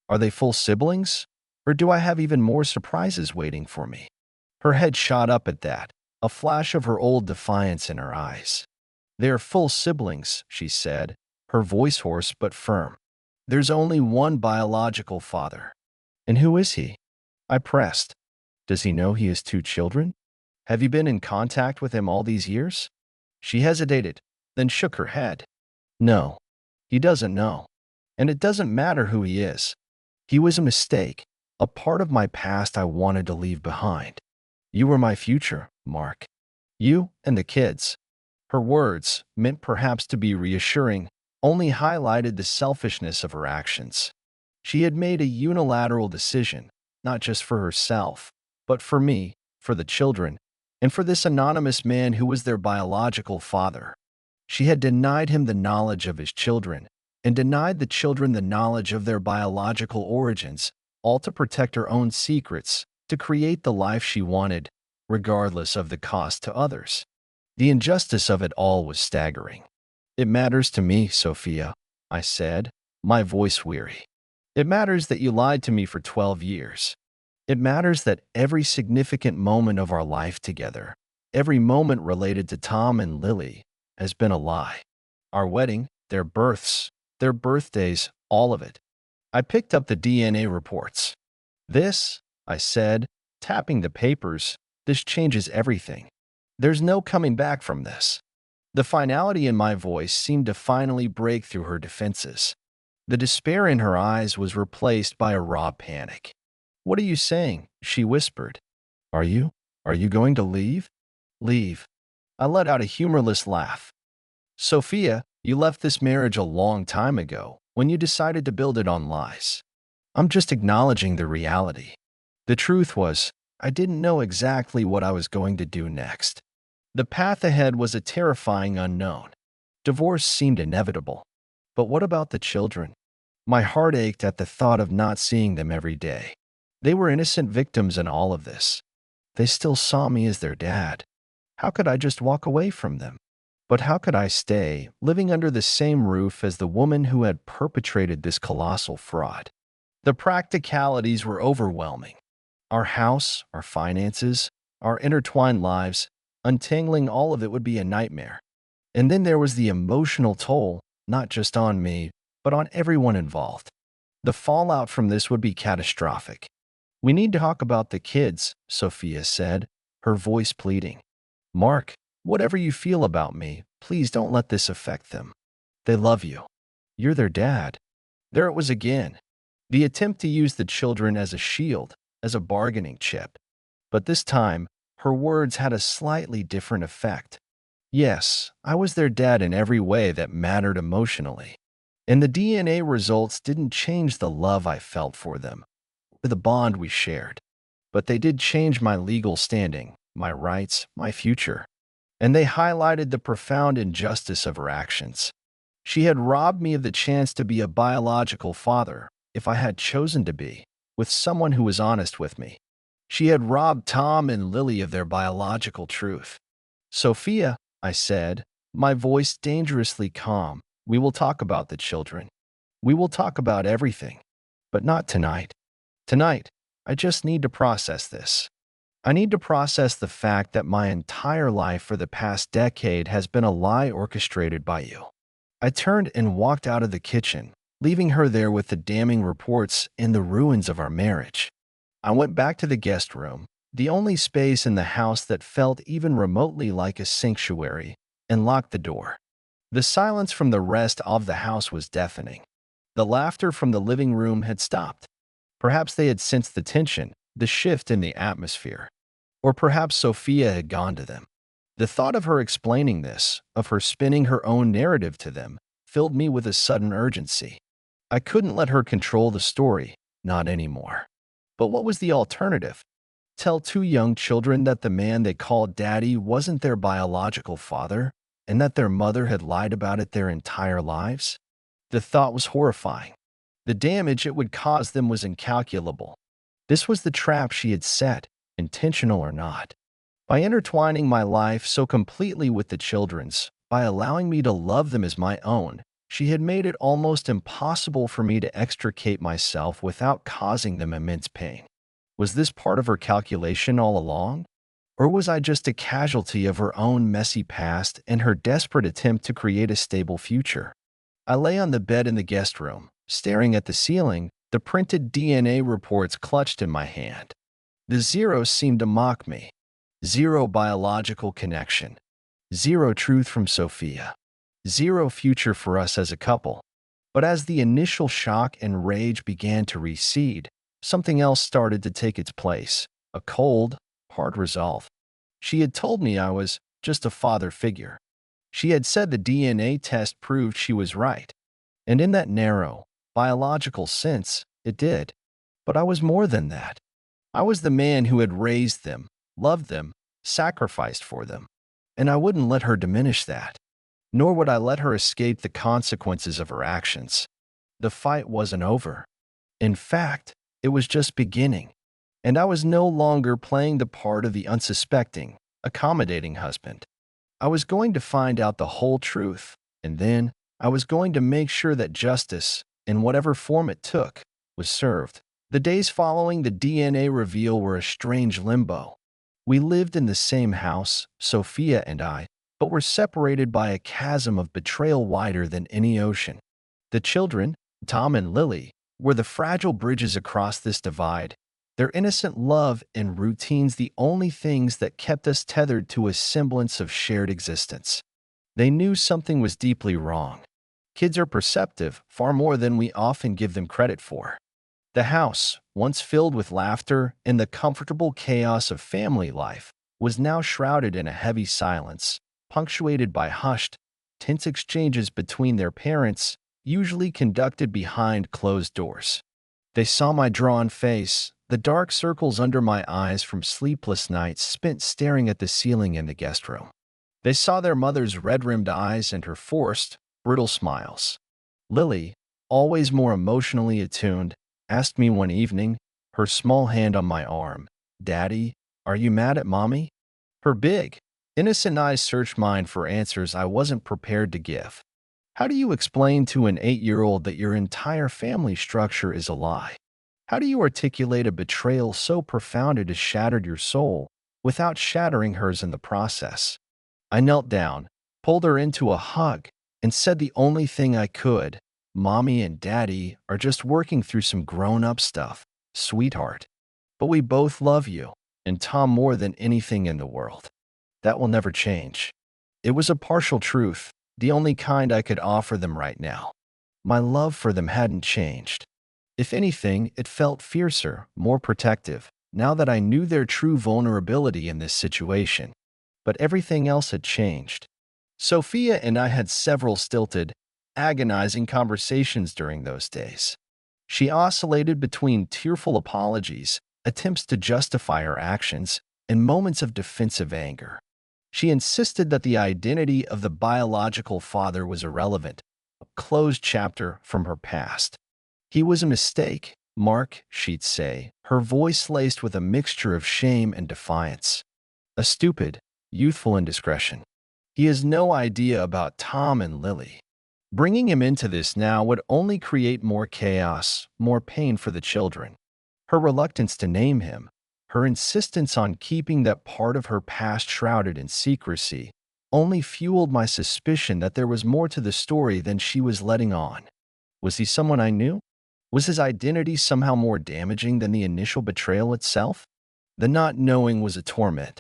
Are they full siblings? Or do I have even more surprises waiting for me? Her head shot up at that, a flash of her old defiance in her eyes. They are full siblings, she said, her voice hoarse but firm. There's only one biological father. And who is he? I pressed. Does he know he has two children? Have you been in contact with him all these years? She hesitated, then shook her head. No, he doesn't know. And it doesn't matter who he is. He was a mistake, a part of my past I wanted to leave behind. You were my future, Mark. You and the kids. Her words, meant perhaps to be reassuring, only highlighted the selfishness of her actions. She had made a unilateral decision, not just for herself, but for me, for the children, and for this anonymous man who was their biological father. She had denied him the knowledge of his children, and denied the children the knowledge of their biological origins, all to protect her own secrets, to create the life she wanted, regardless of the cost to others. The injustice of it all was staggering. It matters to me, Sophia, I said, my voice weary. It matters that you lied to me for 12 years. It matters that every significant moment of our life together, every moment related to Tom and Lily, has been a lie. Our wedding, their births, their birthdays, all of it. I picked up the DNA reports. This, I said, tapping the papers, this changes everything. There's no coming back from this. The finality in my voice seemed to finally break through her defenses. The despair in her eyes was replaced by a raw panic. What are you saying? She whispered. Are you going to leave? Leave. I let out a humorless laugh. Sophia, you left this marriage a long time ago when you decided to build it on lies. I'm just acknowledging the reality. The truth was, I didn't know exactly what I was going to do next. The path ahead was a terrifying unknown. Divorce seemed inevitable. But what about the children? My heart ached at the thought of not seeing them every day. They were innocent victims in all of this. They still saw me as their dad. How could I just walk away from them? But how could I stay, living under the same roof as the woman who had perpetrated this colossal fraud? The practicalities were overwhelming. Our house, our finances, our intertwined lives, untangling all of it would be a nightmare. And then there was the emotional toll, not just on me, but on everyone involved. The fallout from this would be catastrophic. We need to talk about the kids, Sophia said, her voice pleading. Mark, whatever you feel about me, please don't let this affect them. They love you. You're their dad. There it was again. The attempt to use the children as a shield, as a bargaining chip. But this time, her words had a slightly different effect. Yes, I was their dad in every way that mattered emotionally. And the DNA results didn't change the love I felt for them, or the bond we shared. But they did change my legal standing, my rights, my future. And they highlighted the profound injustice of her actions. She had robbed me of the chance to be a biological father, if I had chosen to be, with someone who was honest with me. She had robbed Tom and Lily of their biological truth. Sophia, I said, my voice dangerously calm, we will talk about the children. We will talk about everything. But not tonight. Tonight, I just need to process this. I need to process the fact that my entire life for the past decade has been a lie orchestrated by you. I turned and walked out of the kitchen, leaving her there with the damning reports and the ruins of our marriage. I went back to the guest room, the only space in the house that felt even remotely like a sanctuary, and locked the door. The silence from the rest of the house was deafening. The laughter from the living room had stopped. Perhaps they had sensed the tension, the shift in the atmosphere. Or perhaps Sophia had gone to them. The thought of her explaining this, of her spinning her own narrative to them, filled me with a sudden urgency. I couldn't let her control the story, not anymore. But what was the alternative? Tell two young children that the man they called daddy wasn't their biological father, and that their mother had lied about it their entire lives? The thought was horrifying. The damage it would cause them was incalculable. This was the trap she had set, intentional or not. By intertwining my life so completely with the children's, by allowing me to love them as my own, she had made it almost impossible for me to extricate myself without causing them immense pain. Was this part of her calculation all along? Or was I just a casualty of her own messy past and her desperate attempt to create a stable future? I lay on the bed in the guest room, staring at the ceiling, the printed DNA reports clutched in my hand. The zeros seemed to mock me. Zero biological connection. Zero truth from Sophia. Zero future for us as a couple. But as the initial shock and rage began to recede, something else started to take its place, a cold, hard resolve. She had told me I was just a father figure. She had said the DNA test proved she was right. And in that narrow, biological sense, it did. But I was more than that. I was the man who had raised them, loved them, sacrificed for them. And I wouldn't let her diminish that. Nor would I let her escape the consequences of her actions. The fight wasn't over. In fact, it was just beginning. And I was no longer playing the part of the unsuspecting, accommodating husband. I was going to find out the whole truth, and then I was going to make sure that justice, in whatever form it took, was served. The days following the DNA reveal were a strange limbo. We lived in the same house, Sophia and I, but were separated by a chasm of betrayal wider than any ocean. The children, Tom and Lily, were the fragile bridges across this divide, their innocent love and routines the only things that kept us tethered to a semblance of shared existence. They knew something was deeply wrong. Kids are perceptive far more than we often give them credit for. The house, once filled with laughter and the comfortable chaos of family life, was now shrouded in a heavy silence, punctuated by hushed, tense exchanges between their parents, usually conducted behind closed doors. They saw my drawn face, the dark circles under my eyes from sleepless nights spent staring at the ceiling in the guest room. They saw their mother's red-rimmed eyes and her forced, brittle smiles. Lily, always more emotionally attuned, asked me one evening, her small hand on my arm, "Daddy, are you mad at Mommy?" Her big, innocent eyes searched mine for answers I wasn't prepared to give. How do you explain to an 8-year-old that your entire family structure is a lie? How do you articulate a betrayal so profound it has shattered your soul, without shattering hers in the process? I knelt down, pulled her into a hug, and said the only thing I could: Mommy and Daddy are just working through some grown-up stuff, sweetheart. But we both love you, and Tom more than anything in the world. That will never change. It was a partial truth, the only kind I could offer them right now. My love for them hadn't changed. If anything, it felt fiercer, more protective, now that I knew their true vulnerability in this situation. But everything else had changed. Sophia and I had several stilted, agonizing conversations during those days. She oscillated between tearful apologies, attempts to justify her actions, and moments of defensive anger. She insisted that the identity of the biological father was irrelevant, a closed chapter from her past. He was a mistake, Mark, she'd say, her voice laced with a mixture of shame and defiance. A stupid, youthful indiscretion. He has no idea about Tom and Lily. Bringing him into this now would only create more chaos, more pain for the children. Her reluctance to name him, her insistence on keeping that part of her past shrouded in secrecy, only fueled my suspicion that there was more to the story than she was letting on. Was he someone I knew? Was his identity somehow more damaging than the initial betrayal itself? The not knowing was a torment.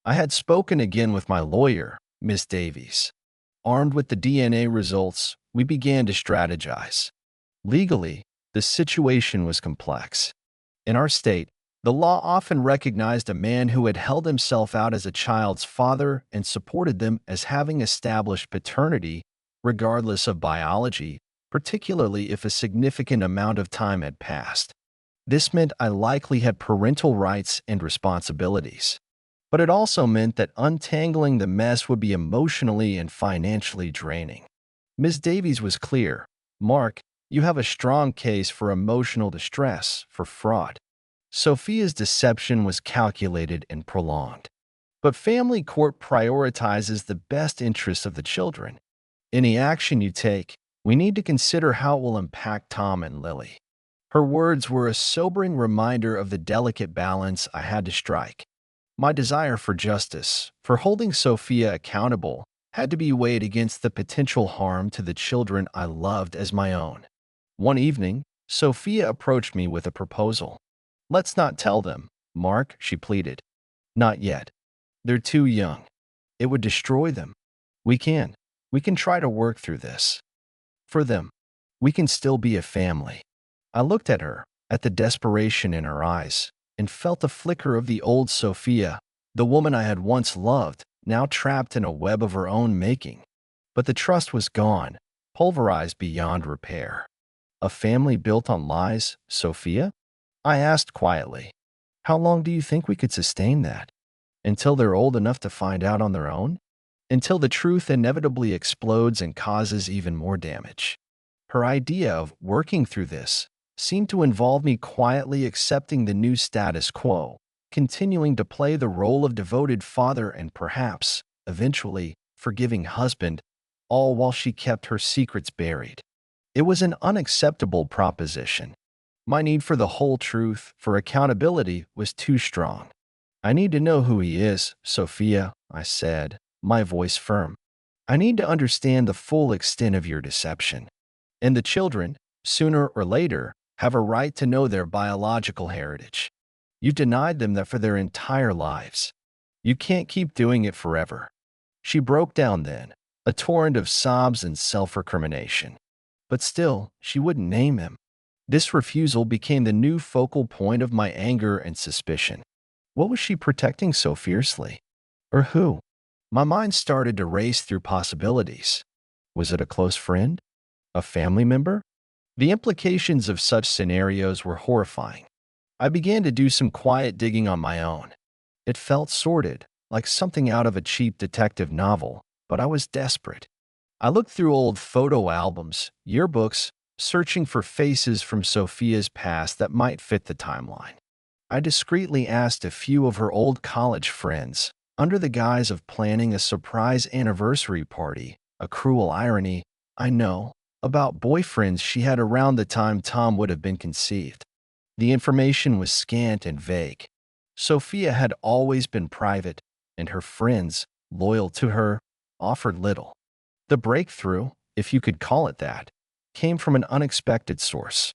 I had spoken again with my lawyer, Miss Davies. Armed with the DNA results, we began to strategize. Legally, the situation was complex. In our state, the law often recognized a man who had held himself out as a child's father and supported them as having established paternity, regardless of biology, particularly if a significant amount of time had passed. This meant I likely had parental rights and responsibilities. But it also meant that untangling the mess would be emotionally and financially draining. Ms. Davies was clear. Mark, you have a strong case for emotional distress, for fraud. Sophia's deception was calculated and prolonged. But family court prioritizes the best interests of the children. Any action you take, we need to consider how it will impact Tom and Lily. Her words were a sobering reminder of the delicate balance I had to strike. My desire for justice, for holding Sophia accountable, had to be weighed against the potential harm to the children I loved as my own. One evening, Sophia approached me with a proposal. "Let's not tell them, Mark," she pleaded. "Not yet. They're too young. It would destroy them. We can. We can try to work through this. For them, we can still be a family." I looked at her, at the desperation in her eyes, and felt a flicker of the old Sophia, the woman I had once loved, now trapped in a web of her own making. But the trust was gone, pulverized beyond repair. "A family built on lies, Sophia?" I asked quietly. "How long do you think we could sustain that? Until they're old enough to find out on their own? Until the truth inevitably explodes and causes even more damage?" Her idea of working through this seemed to involve me quietly accepting the new status quo, continuing to play the role of devoted father and perhaps, eventually, forgiving husband, all while she kept her secrets buried. It was an unacceptable proposition. My need for the whole truth, for accountability, was too strong. "I need to know who he is, Sophia," I said, my voice firm. "I need to understand the full extent of your deception. And the children, sooner or later, have a right to know their biological heritage. You denied them that for their entire lives. You can't keep doing it forever." She broke down then, a torrent of sobs and self-recrimination. But still, she wouldn't name him. This refusal became the new focal point of my anger and suspicion. What was she protecting so fiercely? Or who? My mind started to race through possibilities. Was it a close friend? A family member? The implications of such scenarios were horrifying. I began to do some quiet digging on my own. It felt sordid, like something out of a cheap detective novel, but I was desperate. I looked through old photo albums, yearbooks, searching for faces from Sophia's past that might fit the timeline. I discreetly asked a few of her old college friends, under the guise of planning a surprise anniversary party, a cruel irony, I know, about boyfriends she had around the time Tom would have been conceived. The information was scant and vague. Sophia had always been private, and her friends, loyal to her, offered little. The breakthrough, if you could call it that, came from an unexpected source.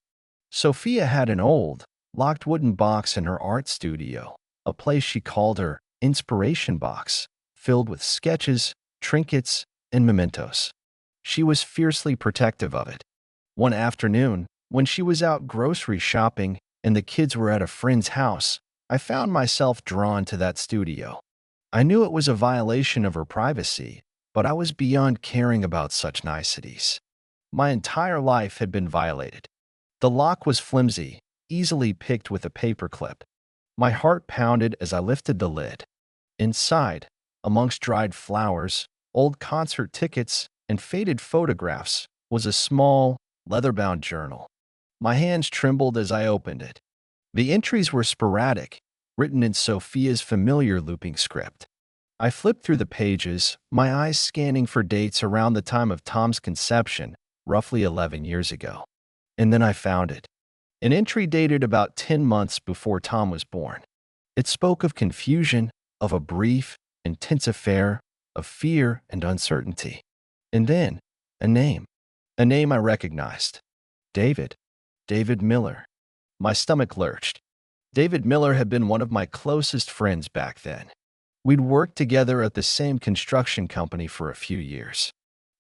Sophia had an old, locked wooden box in her art studio, a place she called her inspiration box, filled with sketches, trinkets, and mementos. She was fiercely protective of it. One afternoon, when she was out grocery shopping and the kids were at a friend's house, I found myself drawn to that studio. I knew it was a violation of her privacy, but I was beyond caring about such niceties. My entire life had been violated. The lock was flimsy, easily picked with a paperclip. My heart pounded as I lifted the lid. Inside, amongst dried flowers, old concert tickets, and faded photographs, was a small, leather-bound journal. My hands trembled as I opened it. The entries were sporadic, written in Sophia's familiar looping script. I flipped through the pages, my eyes scanning for dates around the time of Tom's conception, roughly 11 years ago. And then I found it. An entry dated about 10 months before Tom was born. It spoke of confusion, of a brief, intense affair, of fear and uncertainty. And then, a name I recognized. David Miller. My stomach lurched. David Miller had been one of my closest friends back then. We'd worked together at the same construction company for a few years.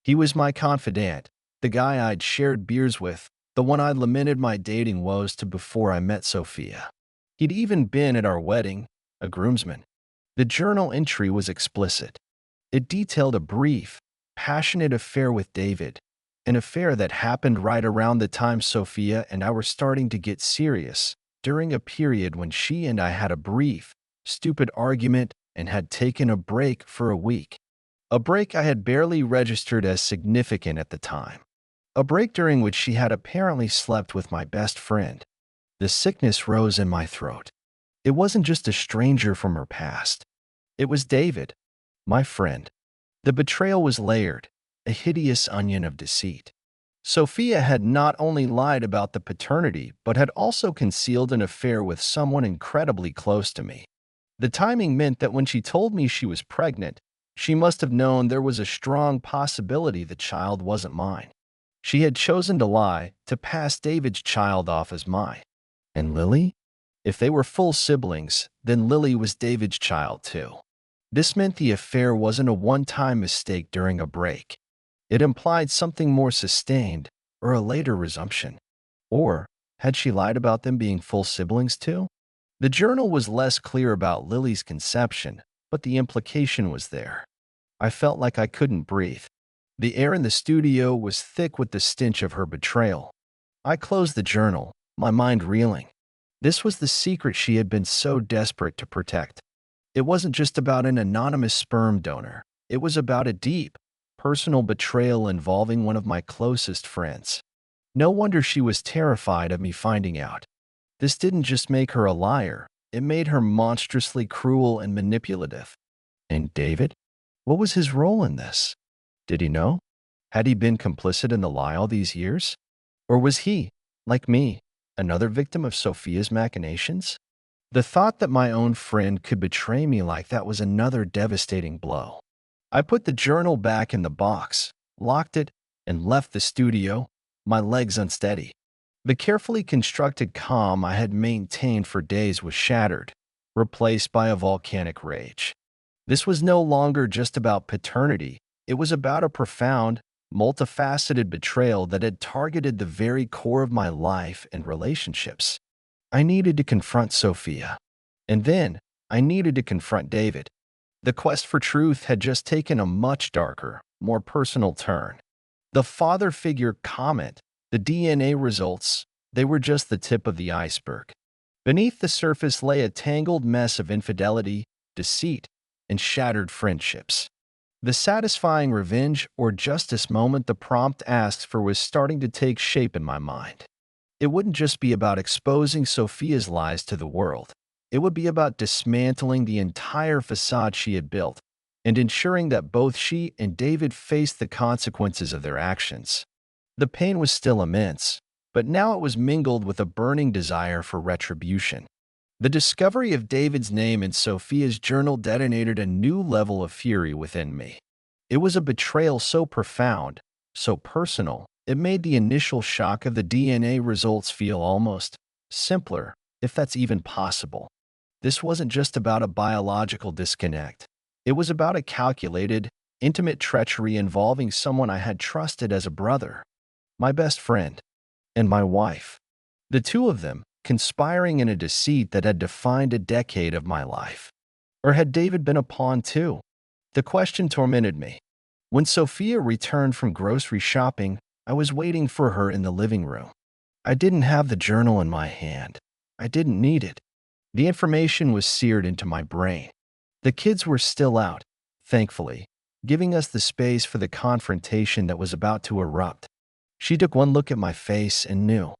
He was my confidant, the guy I'd shared beers with, the one I'd lamented my dating woes to before I met Sophia. He'd even been at our wedding, a groomsman. The journal entry was explicit. It detailed a brief, passionate affair with David, an affair that happened right around the time Sophia and I were starting to get serious, during a period when she and I had a brief, stupid argument and had taken a break for a week. A break I had barely registered as significant at the time. A break during which she had apparently slept with my best friend. The sickness rose in my throat. It wasn't just a stranger from her past. It was David, my friend. The betrayal was layered, a hideous onion of deceit. Sophia had not only lied about the paternity, but had also concealed an affair with someone incredibly close to me. The timing meant that when she told me she was pregnant, she must have known there was a strong possibility the child wasn't mine. She had chosen to lie to pass David's child off as mine. And Lily? If they were full siblings, then Lily was David's child too. This meant the affair wasn't a one-time mistake during a break. It implied something more sustained, or a later resumption. Or, had she lied about them being full siblings too? The journal was less clear about Lily's conception, but the implication was there. I felt like I couldn't breathe. The air in the studio was thick with the stench of her betrayal. I closed the journal, my mind reeling. This was the secret she had been so desperate to protect. It wasn't just about an anonymous sperm donor. It was about a deep, personal betrayal involving one of my closest friends. No wonder she was terrified of me finding out. This didn't just make her a liar, it made her monstrously cruel and manipulative. And David? What was his role in this? Did he know? Had he been complicit in the lie all these years? Or was he, like me, another victim of Sophia's machinations? The thought that my own friend could betray me like that was another devastating blow. I put the journal back in the box, locked it, and left the studio, my legs unsteady. The carefully constructed calm I had maintained for days was shattered, replaced by a volcanic rage. This was no longer just about paternity. It was about a profound, multifaceted betrayal that had targeted the very core of my life and relationships. I needed to confront Sophia. And then, I needed to confront David. The quest for truth had just taken a much darker, more personal turn. The father figure comment, the DNA results, they were just the tip of the iceberg. Beneath the surface lay a tangled mess of infidelity, deceit, and shattered friendships. The satisfying revenge or justice moment the prompt asked for was starting to take shape in my mind. It wouldn't just be about exposing Sophia's lies to the world. It would be about dismantling the entire facade she had built and ensuring that both she and David faced the consequences of their actions. The pain was still immense, but now it was mingled with a burning desire for retribution. The discovery of David's name in Sophia's journal detonated a new level of fury within me. It was a betrayal so profound, so personal, it made the initial shock of the DNA results feel almost simpler, if that's even possible. This wasn't just about a biological disconnect. It was about a calculated, intimate treachery involving someone I had trusted as a brother, my best friend, and my wife. The two of them, conspiring in a deceit that had defined a decade of my life. Or had David been a pawn too? The question tormented me. When Sophia returned from grocery shopping, I was waiting for her in the living room. I didn't have the journal in my hand. I didn't need it. The information was seared into my brain. The kids were still out, thankfully, giving us the space for the confrontation that was about to erupt. She took one look at my face and knew.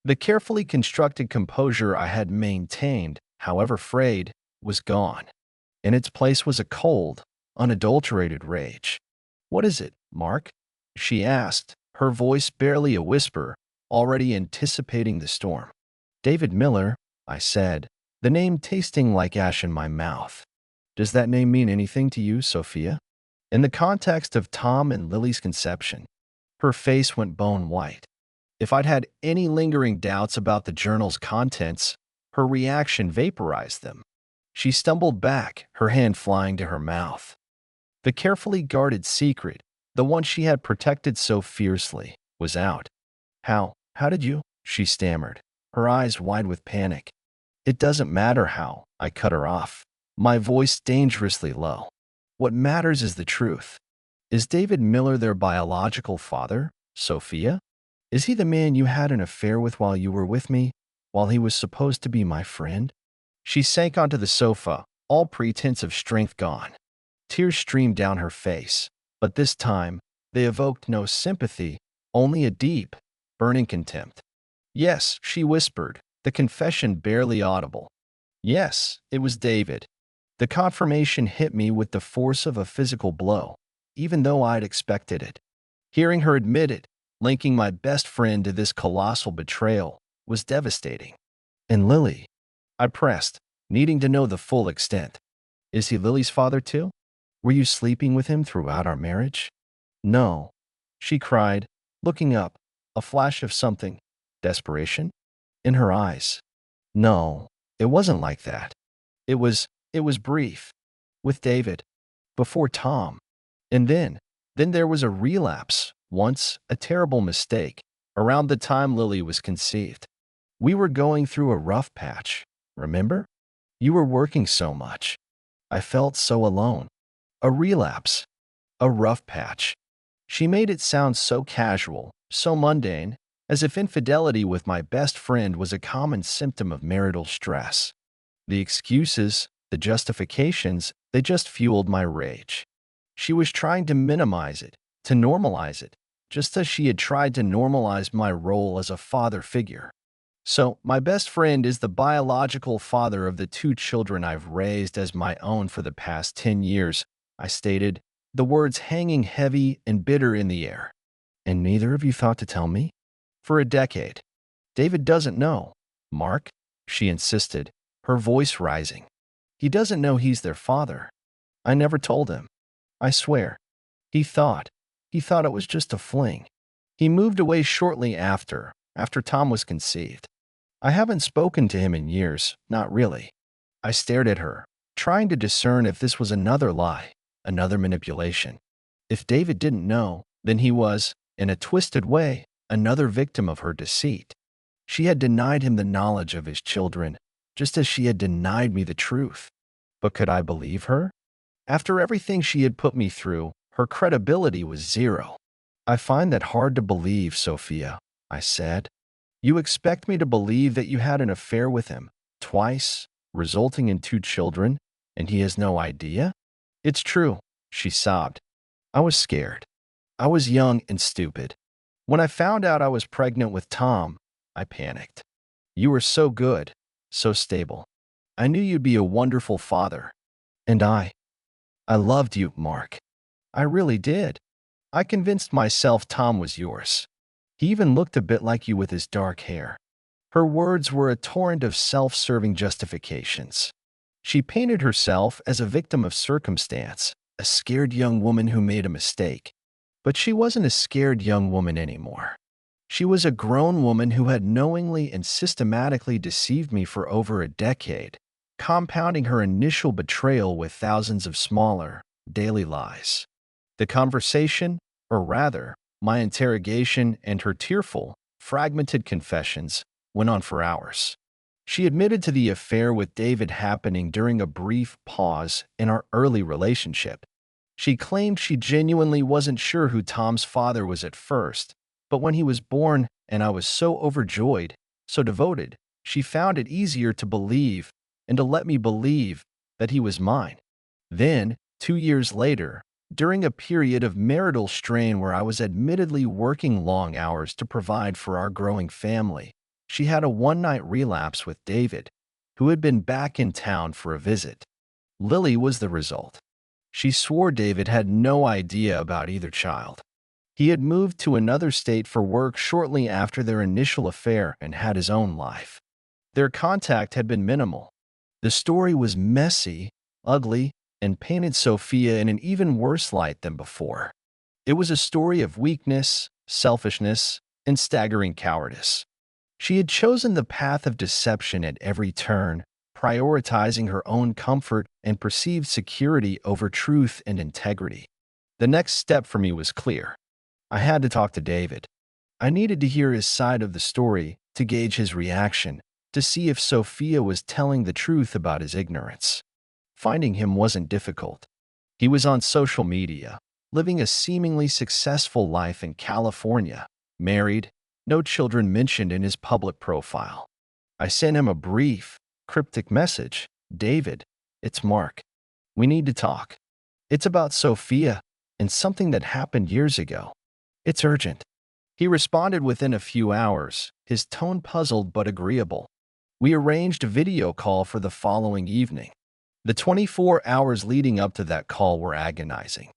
The carefully constructed composure I had maintained, however frayed, was gone. In its place was a cold, unadulterated rage. "What is it, Mark?" she asked, her voice barely a whisper, already anticipating the storm. "David Miller," I said, the name tasting like ash in my mouth. "Does that name mean anything to you, Sophia?" In the context of Tom and Lily's conception, her face went bone white. If I'd had any lingering doubts about the journal's contents, Her reaction vaporized them. She stumbled back, her hand flying to her mouth. The carefully guarded secret, the one she had protected so fiercely, was out. How did you? She stammered, her eyes wide with panic. It doesn't matter how, I cut her off, my voice dangerously low. What matters is the truth. Is David Miller their biological father, Sophia? Is he the man you had an affair with while you were with me, while he was supposed to be my friend? She sank onto the sofa, all pretense of strength gone. Tears streamed down her face, but this time, they evoked no sympathy, only a deep, burning contempt. Yes, she whispered, the confession barely audible. Yes, it was David. The confirmation hit me with the force of a physical blow, even though I'd expected it. Hearing her admit it, linking my best friend to this colossal betrayal, was devastating. And Lily? I pressed, needing to know the full extent. Is he Lily's father too? Were you sleeping with him throughout our marriage? No, she cried, looking up, a flash of something, desperation, in her eyes. No, it wasn't like that. It was brief. With David. Before Tom. And then there was a relapse, once, a terrible mistake, around the time Lily was conceived. We were going through a rough patch, remember? You were working so much. I felt so alone. A relapse. A rough patch. She made it sound so casual, so mundane, as if infidelity with my best friend was a common symptom of marital stress. The excuses, the justifications, they just fueled my rage. She was trying to minimize it, to normalize it, just as she had tried to normalize my role as a father figure. So, my best friend is the biological father of the 2 children I've raised as my own for the past 10 years, I stated, the words hanging heavy and bitter in the air. And neither of you thought to tell me? For a decade. David doesn't know. Mark, she insisted, her voice rising. He doesn't know he's their father. I never told him. I swear. He thought it was just a fling. He moved away shortly after Tom was conceived. I haven't spoken to him in years, not really. I stared at her, trying to discern if this was another lie, another manipulation. If David didn't know, then he was, in a twisted way, another victim of her deceit. She had denied him the knowledge of his children, just as she had denied me the truth. But could I believe her? After everything she had put me through, her credibility was zero. I find that hard to believe, Sophia, I said. You expect me to believe that you had an affair with him, twice, resulting in 2 children, and he has no idea? It's true, she sobbed. I was scared. I was young and stupid. When I found out I was pregnant with Tom, I panicked. You were so good, so stable. I knew you'd be a wonderful father. And I loved you, Mark. I really did. I convinced myself Tom was yours. He even looked a bit like you with his dark hair. Her words were a torrent of self-serving justifications. She painted herself as a victim of circumstance, a scared young woman who made a mistake. But she wasn't a scared young woman anymore. She was a grown woman who had knowingly and systematically deceived me for over a decade, compounding her initial betrayal with thousands of smaller, daily lies. The conversation, or rather, my interrogation and her tearful, fragmented confessions, went on for hours. She admitted to the affair with David happening during a brief pause in our early relationship. She claimed she genuinely wasn't sure who Tom's father was at first, but when he was born and I was so overjoyed, so devoted, she found it easier to believe and to let me believe that he was mine. Then, 2 years later, during a period of marital strain where I was admittedly working long hours to provide for our growing family, she had a one-night relapse with David, who had been back in town for a visit. Lily was the result. She swore David had no idea about either child. He had moved to another state for work shortly after their initial affair and had his own life. Their contact had been minimal. The story was messy, ugly, and painted Sophia in an even worse light than before. It was a story of weakness, selfishness, and staggering cowardice. She had chosen the path of deception at every turn, prioritizing her own comfort and perceived security over truth and integrity. The next step for me was clear. I had to talk to David. I needed to hear his side of the story, to gauge his reaction, to see if Sophia was telling the truth about his ignorance. Finding him wasn't difficult. He was on social media, living a seemingly successful life in California, married, no children mentioned in his public profile. I sent him a brief, cryptic message. David, it's Mark. We need to talk. It's about Sophia and something that happened years ago. It's urgent. He responded within a few hours, his tone puzzled but agreeable. We arranged a video call for the following evening. The 24 hours leading up to that call were agonizing.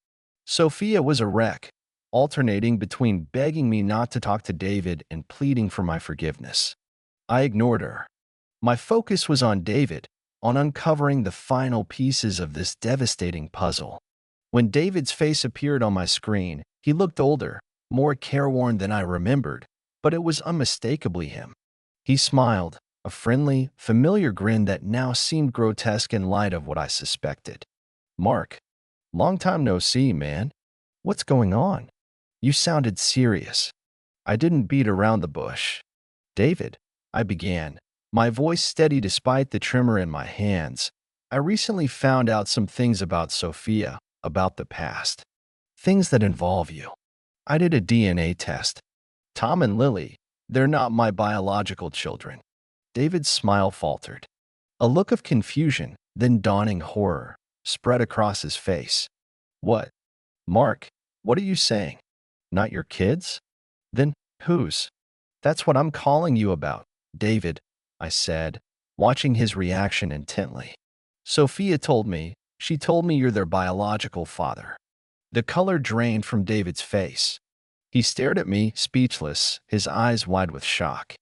Sophia was a wreck, alternating between begging me not to talk to David and pleading for my forgiveness. I ignored her. My focus was on David, on uncovering the final pieces of this devastating puzzle. When David's face appeared on my screen, he looked older, more careworn than I remembered, but it was unmistakably him. He smiled, a friendly, familiar grin that now seemed grotesque in light of what I suspected. Mark, long time no see, man. What's going on? You sounded serious. I didn't beat around the bush. David, I began, my voice steady despite the tremor in my hands. I recently found out some things about Sophia, about the past. Things that involve you. I did a DNA test. Tom and Lily, they're not my biological children. David's smile faltered. A look of confusion, then dawning horror, spread across his face. What? Mark, what are you saying? Not your kids? Then whose? That's what I'm calling you about, David, I said, watching his reaction intently. Sophia told me, she told me you're their biological father. The color drained from David's face. He stared at me, speechless, his eyes wide with shock.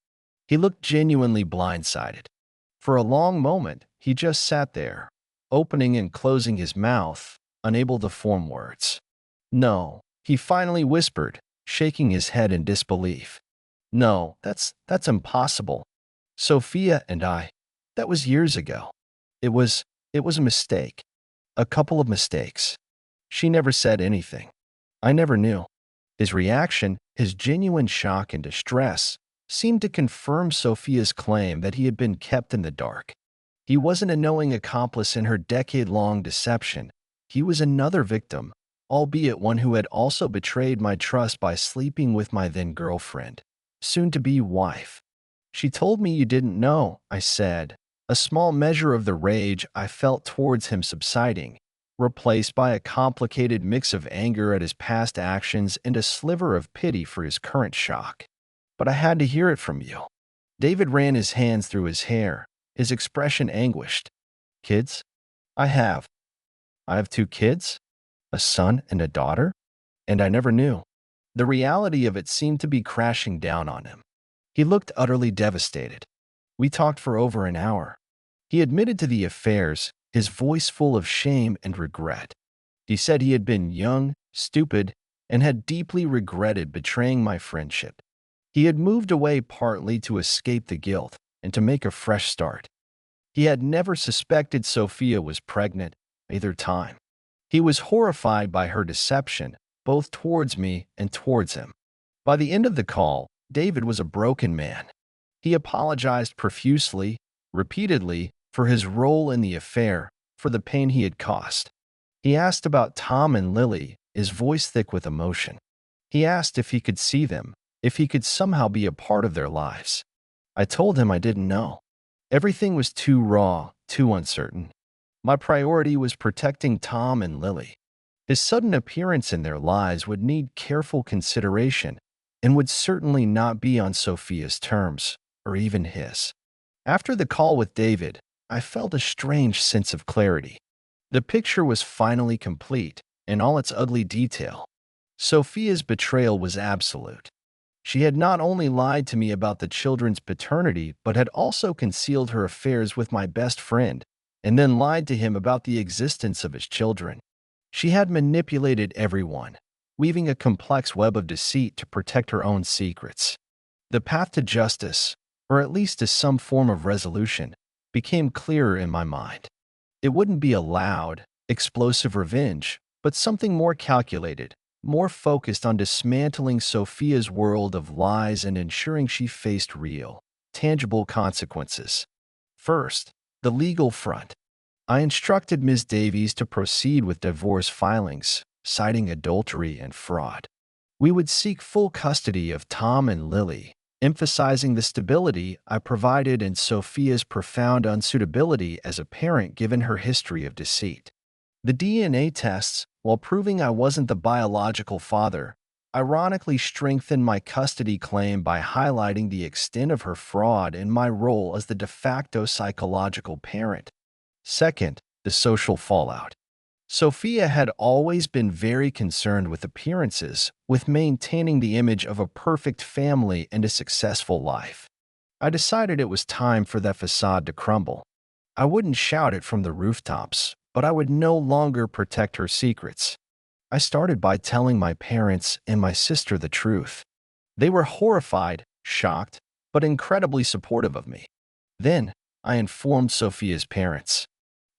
He looked genuinely blindsided. For a long moment, he just sat there, opening and closing his mouth, unable to form words. No, he finally whispered, shaking his head in disbelief. No, that's impossible. Sophia and I, that was years ago. It was a mistake. A couple of mistakes. She never said anything. I never knew. His reaction, his genuine shock and distress, seemed to confirm Sophia's claim that he had been kept in the dark. He wasn't a knowing accomplice in her decade-long deception. He was another victim, albeit one who had also betrayed my trust by sleeping with my then-girlfriend, soon-to-be wife. She told me you didn't know, I said, a small measure of the rage I felt towards him subsiding, replaced by a complicated mix of anger at his past actions and a sliver of pity for his current shock. But I had to hear it from you. David ran his hands through his hair, his expression anguished. Kids? I have 2 kids, a son and a daughter, and I never knew. The reality of it seemed to be crashing down on him. He looked utterly devastated. We talked for over an hour. He admitted to the affairs, his voice full of shame and regret. He said he had been young, stupid, and had deeply regretted betraying my friendship. He had moved away partly to escape the guilt and to make a fresh start. He had never suspected Sophia was pregnant, either time. He was horrified by her deception, both towards me and towards him. By the end of the call, David was a broken man. He apologized profusely, repeatedly, for his role in the affair, for the pain he had caused. He asked about Tom and Lily, his voice thick with emotion. He asked if he could see them, if he could somehow be a part of their lives. I told him I didn't know. Everything was too raw, too uncertain. My priority was protecting Tom and Lily. His sudden appearance in their lives would need careful consideration and would certainly not be on Sophia's terms, or even his. After the call with David, I felt a strange sense of clarity. The picture was finally complete, in all its ugly detail. Sophia's betrayal was absolute. She had not only lied to me about the children's paternity, but had also concealed her affairs with my best friend, and then lied to him about the existence of his children. She had manipulated everyone, weaving a complex web of deceit to protect her own secrets. The path to justice, or at least to some form of resolution, became clearer in my mind. It wouldn't be a loud, explosive revenge, but something more calculated, more focused on dismantling Sophia's world of lies and ensuring she faced real, tangible consequences. First, the legal front. I instructed Ms. Davies to proceed with divorce filings, citing adultery and fraud. We would seek full custody of Tom and Lily, emphasizing the stability I provided and Sophia's profound unsuitability as a parent given her history of deceit. The DNA tests, while proving I wasn't the biological father, ironically strengthened my custody claim by highlighting the extent of her fraud and my role as the de facto psychological parent. Second, the social fallout. Sophia had always been very concerned with appearances, with maintaining the image of a perfect family and a successful life. I decided it was time for that facade to crumble. I wouldn't shout it from the rooftops, but I would no longer protect her secrets. I started by telling my parents and my sister the truth. They were horrified, shocked, but incredibly supportive of me. Then, I informed Sophia's parents.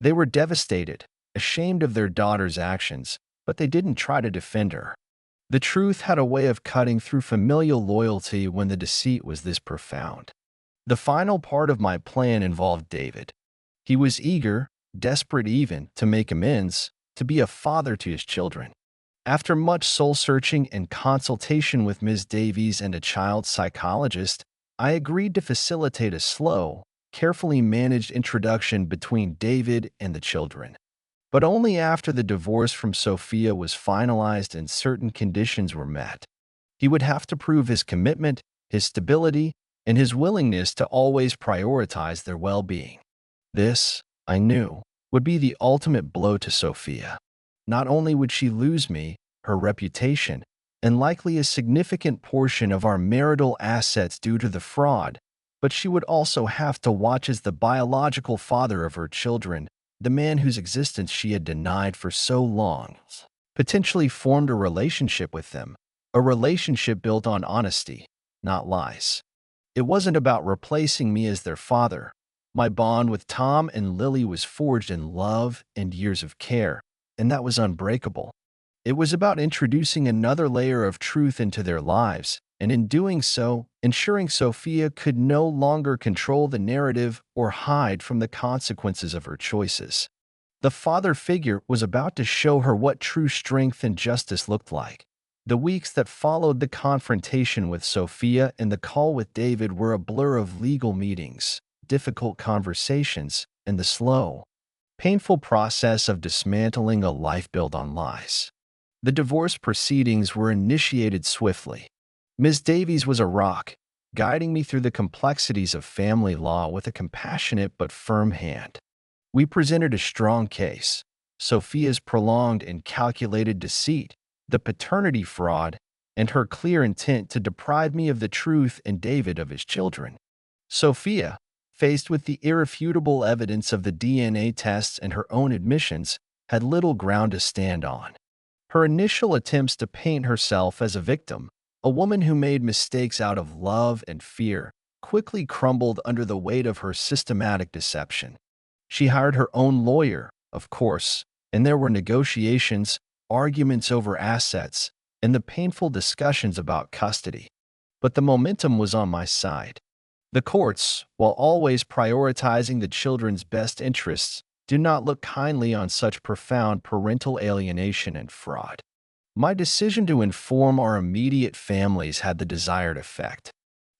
They were devastated, ashamed of their daughter's actions, but they didn't try to defend her. The truth had a way of cutting through familial loyalty when the deceit was this profound. The final part of my plan involved David. He was eager, desperate even, to make amends, to be a father to his children. After much soul-searching and consultation with Ms. Davies and a child psychologist, I agreed to facilitate a slow, carefully managed introduction between David and the children. But only after the divorce from Sophia was finalized and certain conditions were met. He would have to prove his commitment, his stability, and his willingness to always prioritize their well-being. This, I knew, would be the ultimate blow to Sophia. Not only would she lose me, her reputation, and likely a significant portion of our marital assets due to the fraud, but she would also have to watch as the biological father of her children, the man whose existence she had denied for so long, potentially formed a relationship with them, a relationship built on honesty, not lies. It wasn't about replacing me as their father. My bond with Tom and Lily was forged in love and years of care, and that was unbreakable. It was about introducing another layer of truth into their lives, and in doing so, ensuring Sophia could no longer control the narrative or hide from the consequences of her choices. The father figure was about to show her what true strength and justice looked like. The weeks that followed the confrontation with Sophia and the call with David were a blur of legal meetings, difficult conversations, and the slow, painful process of dismantling a life built on lies. The divorce proceedings were initiated swiftly. Ms. Davies was a rock, guiding me through the complexities of family law with a compassionate but firm hand. We presented a strong case: Sophia's prolonged and calculated deceit, the paternity fraud, and her clear intent to deprive me of the truth and David of his children. Sophia, faced with the irrefutable evidence of the DNA tests and her own admissions, had little ground to stand on. Her initial attempts to paint herself as a victim, a woman who made mistakes out of love and fear, quickly crumbled under the weight of her systematic deception. She hired her own lawyer, of course, and there were negotiations, arguments over assets, and the painful discussions about custody. But the momentum was on my side. The courts, while always prioritizing the children's best interests, do not look kindly on such profound parental alienation and fraud. My decision to inform our immediate families had the desired effect.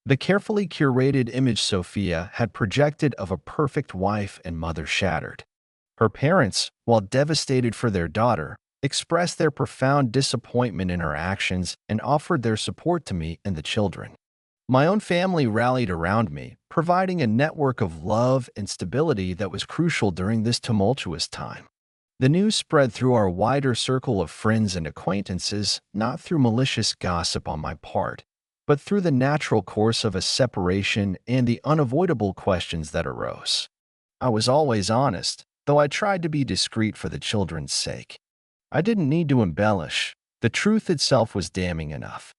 The carefully curated image Sophia had projected of a perfect wife and mother shattered. Her parents, while devastated for their daughter, expressed their profound disappointment in her actions and offered their support to me and the children. My own family rallied around me, providing a network of love and stability that was crucial during this tumultuous time. The news spread through our wider circle of friends and acquaintances, not through malicious gossip on my part, but through the natural course of a separation and the unavoidable questions that arose. I was always honest, though I tried to be discreet for the children's sake. I didn't need to embellish. The truth itself was damning enough.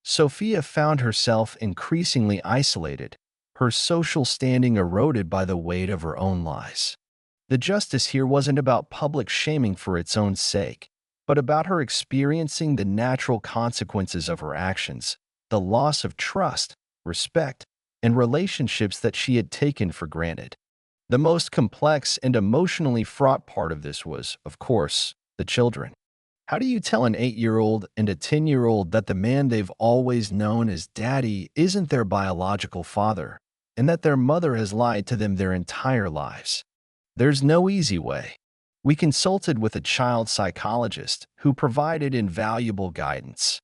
Sophia found herself increasingly isolated. her social standing eroded by the weight of her own lies. The justice here wasn't about public shaming for its own sake, but about her experiencing the natural consequences of her actions, the loss of trust, respect, and relationships that she had taken for granted. The most complex and emotionally fraught part of this was, of course, the children. How do you tell an 8-year-old and a 10-year-old that the man they've always known as daddy isn't their biological father, and that their mother has lied to them their entire lives? There's no easy way. We consulted with a child psychologist who provided invaluable guidance.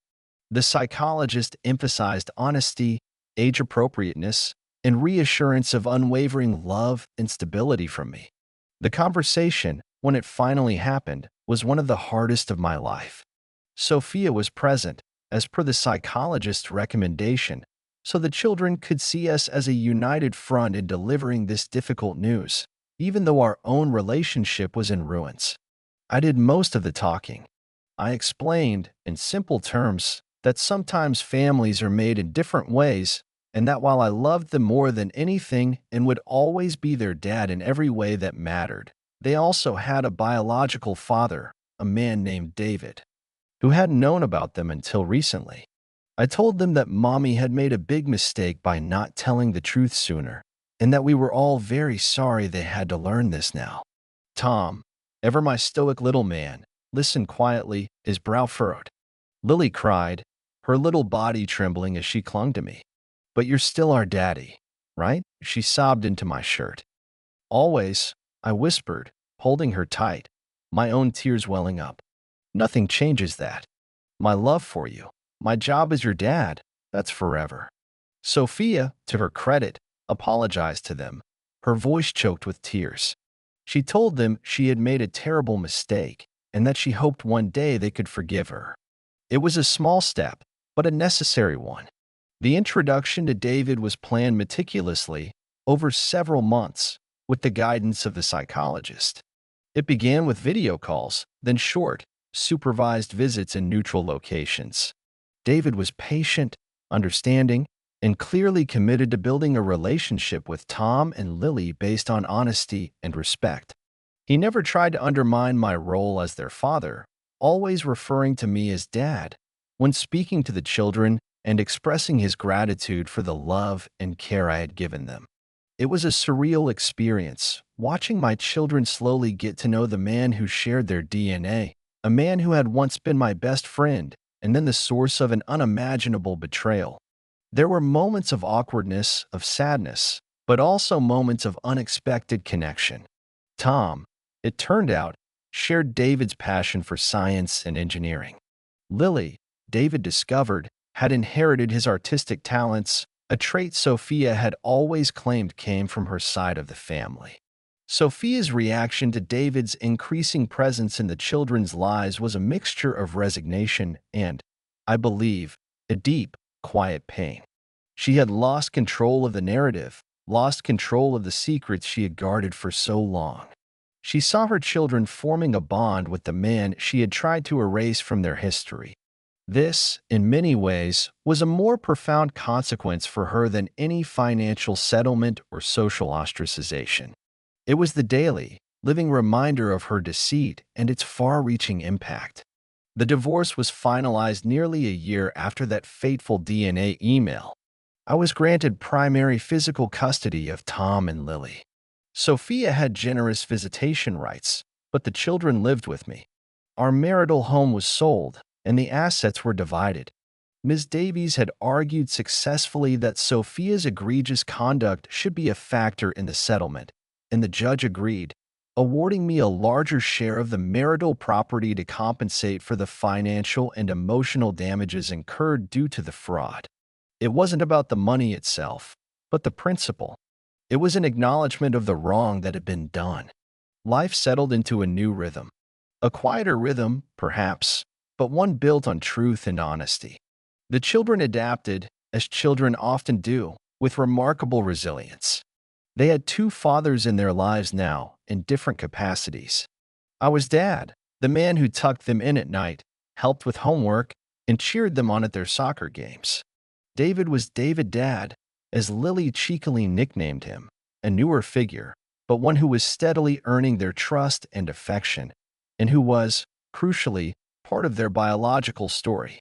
The psychologist emphasized honesty, age appropriateness, and reassurance of unwavering love and stability from me. The conversation, when it finally happened, was one of the hardest of my life. Sophia was present, as per the psychologist's recommendation, so the children could see us as a united front in delivering this difficult news, even though our own relationship was in ruins. I did most of the talking. I explained, in simple terms, that sometimes families are made in different ways, and that while I loved them more than anything and would always be their dad in every way that mattered, they also had a biological father, a man named David, who hadn't known about them until recently. I told them that Mommy had made a big mistake by not telling the truth sooner, and that we were all very sorry they had to learn this now. Tom, ever my stoic little man, listened quietly, his brow furrowed. Lily cried, her little body trembling as she clung to me. "But you're still our daddy, right?" She sobbed into my shirt. "Always," I whispered, holding her tight, my own tears welling up. "Nothing changes that. My love for you, my job as your dad, that's forever." Sophia, to her credit, apologized to them, her voice choked with tears. She told them she had made a terrible mistake and that she hoped one day they could forgive her. It was a small step, but a necessary one. The introduction to David was planned meticulously over several months with the guidance of the psychologist. It began with video calls, then short, supervised visits in neutral locations. David was patient, understanding, and clearly committed to building a relationship with Tom and Lily based on honesty and respect. He never tried to undermine my role as their father, always referring to me as dad when speaking to the children and expressing his gratitude for the love and care I had given them. It was a surreal experience, watching my children slowly get to know the man who shared their DNA, a man who had once been my best friend and then the source of an unimaginable betrayal. There were moments of awkwardness, of sadness, but also moments of unexpected connection. Tom, it turned out, shared David's passion for science and engineering. Lily, David discovered, had inherited his artistic talents, a trait Sophia had always claimed came from her side of the family. Sophia's reaction to David's increasing presence in the children's lives was a mixture of resignation and, I believe, a deep, quiet pain. She had lost control of the narrative, lost control of the secrets she had guarded for so long. She saw her children forming a bond with the man she had tried to erase from their history. This, in many ways, was a more profound consequence for her than any financial settlement or social ostracization. It was the daily, living reminder of her deceit and its far-reaching impact. The divorce was finalized nearly a year after that fateful DNA email. I was granted primary physical custody of Tom and Lily. Sophia had generous visitation rights, but the children lived with me. Our marital home was sold, and the assets were divided. Ms. Davies had argued successfully that Sophia's egregious conduct should be a factor in the settlement, and the judge agreed, awarding me a larger share of the marital property to compensate for the financial and emotional damages incurred due to the fraud. It wasn't about the money itself, but the principle. It was an acknowledgement of the wrong that had been done. Life settled into a new rhythm. A quieter rhythm, perhaps, but one built on truth and honesty. The children adapted, as children often do, with remarkable resilience. They had two fathers in their lives now, in different capacities. I was dad, the man who tucked them in at night, helped with homework, and cheered them on at their soccer games. David was David dad, as Lily cheekily nicknamed him, a newer figure, but one who was steadily earning their trust and affection, and who was, crucially, part of their biological story.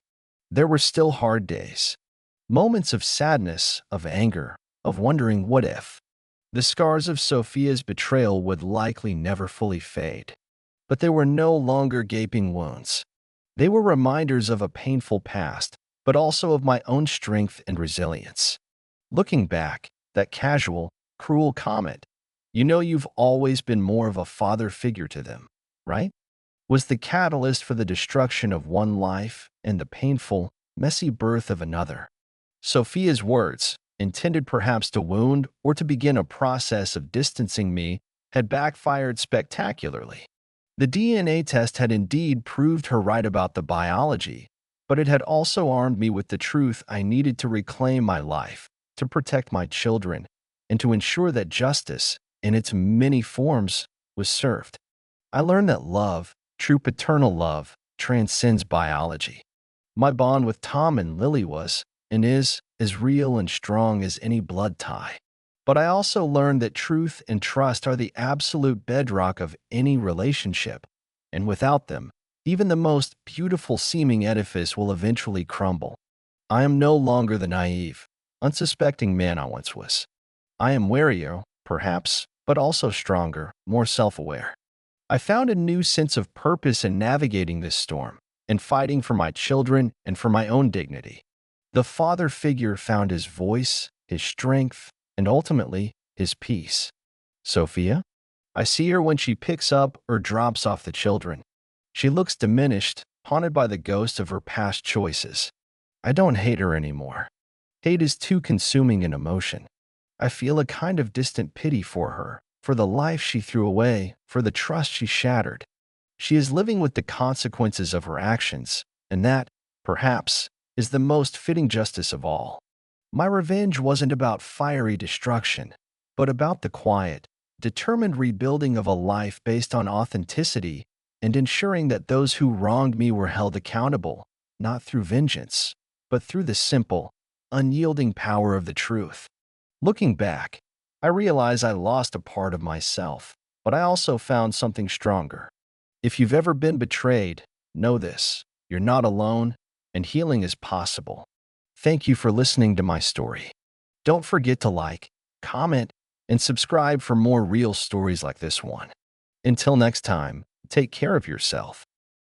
There were still hard days, moments of sadness, of anger, of wondering what if. The scars of Sophia's betrayal would likely never fully fade. But they were no longer gaping wounds. They were reminders of a painful past, but also of my own strength and resilience. Looking back, that casual, cruel comment, "You know you've always been more of a father figure to them, right?" was the catalyst for the destruction of one life and the painful, messy birth of another. Sophia's words, intended perhaps to wound or to begin a process of distancing me, had backfired spectacularly. The DNA test had indeed proved her right about the biology, but it had also armed me with the truth I needed to reclaim my life, to protect my children, and to ensure that justice, in its many forms, was served. I learned that love, true paternal love, transcends biology. My bond with Tom and Lily was, and is, as real and strong as any blood tie. But I also learned that truth and trust are the absolute bedrock of any relationship, and without them, even the most beautiful seeming edifice will eventually crumble. I am no longer the naive, unsuspecting man I once was. I am warier, perhaps, but also stronger, more self-aware. I found a new sense of purpose in navigating this storm, and fighting for my children and for my own dignity. The father figure found his voice, his strength, and ultimately, his peace. Sophia? I see her when she picks up or drops off the children. She looks diminished, haunted by the ghost of her past choices. I don't hate her anymore. Hate is too consuming an emotion. I feel a kind of distant pity for her, for the life she threw away, for the trust she shattered. She is living with the consequences of her actions, and that, perhaps, is the most fitting justice of all. My revenge wasn't about fiery destruction, but about the quiet, determined rebuilding of a life based on authenticity and ensuring that those who wronged me were held accountable, not through vengeance, but through the simple, unyielding power of the truth. Looking back, I realize I lost a part of myself, but I also found something stronger. If you've ever been betrayed, know this: you're not alone, and healing is possible. Thank you for listening to my story. Don't forget to like, comment, and subscribe for more real stories like this one. Until next time, take care of yourself.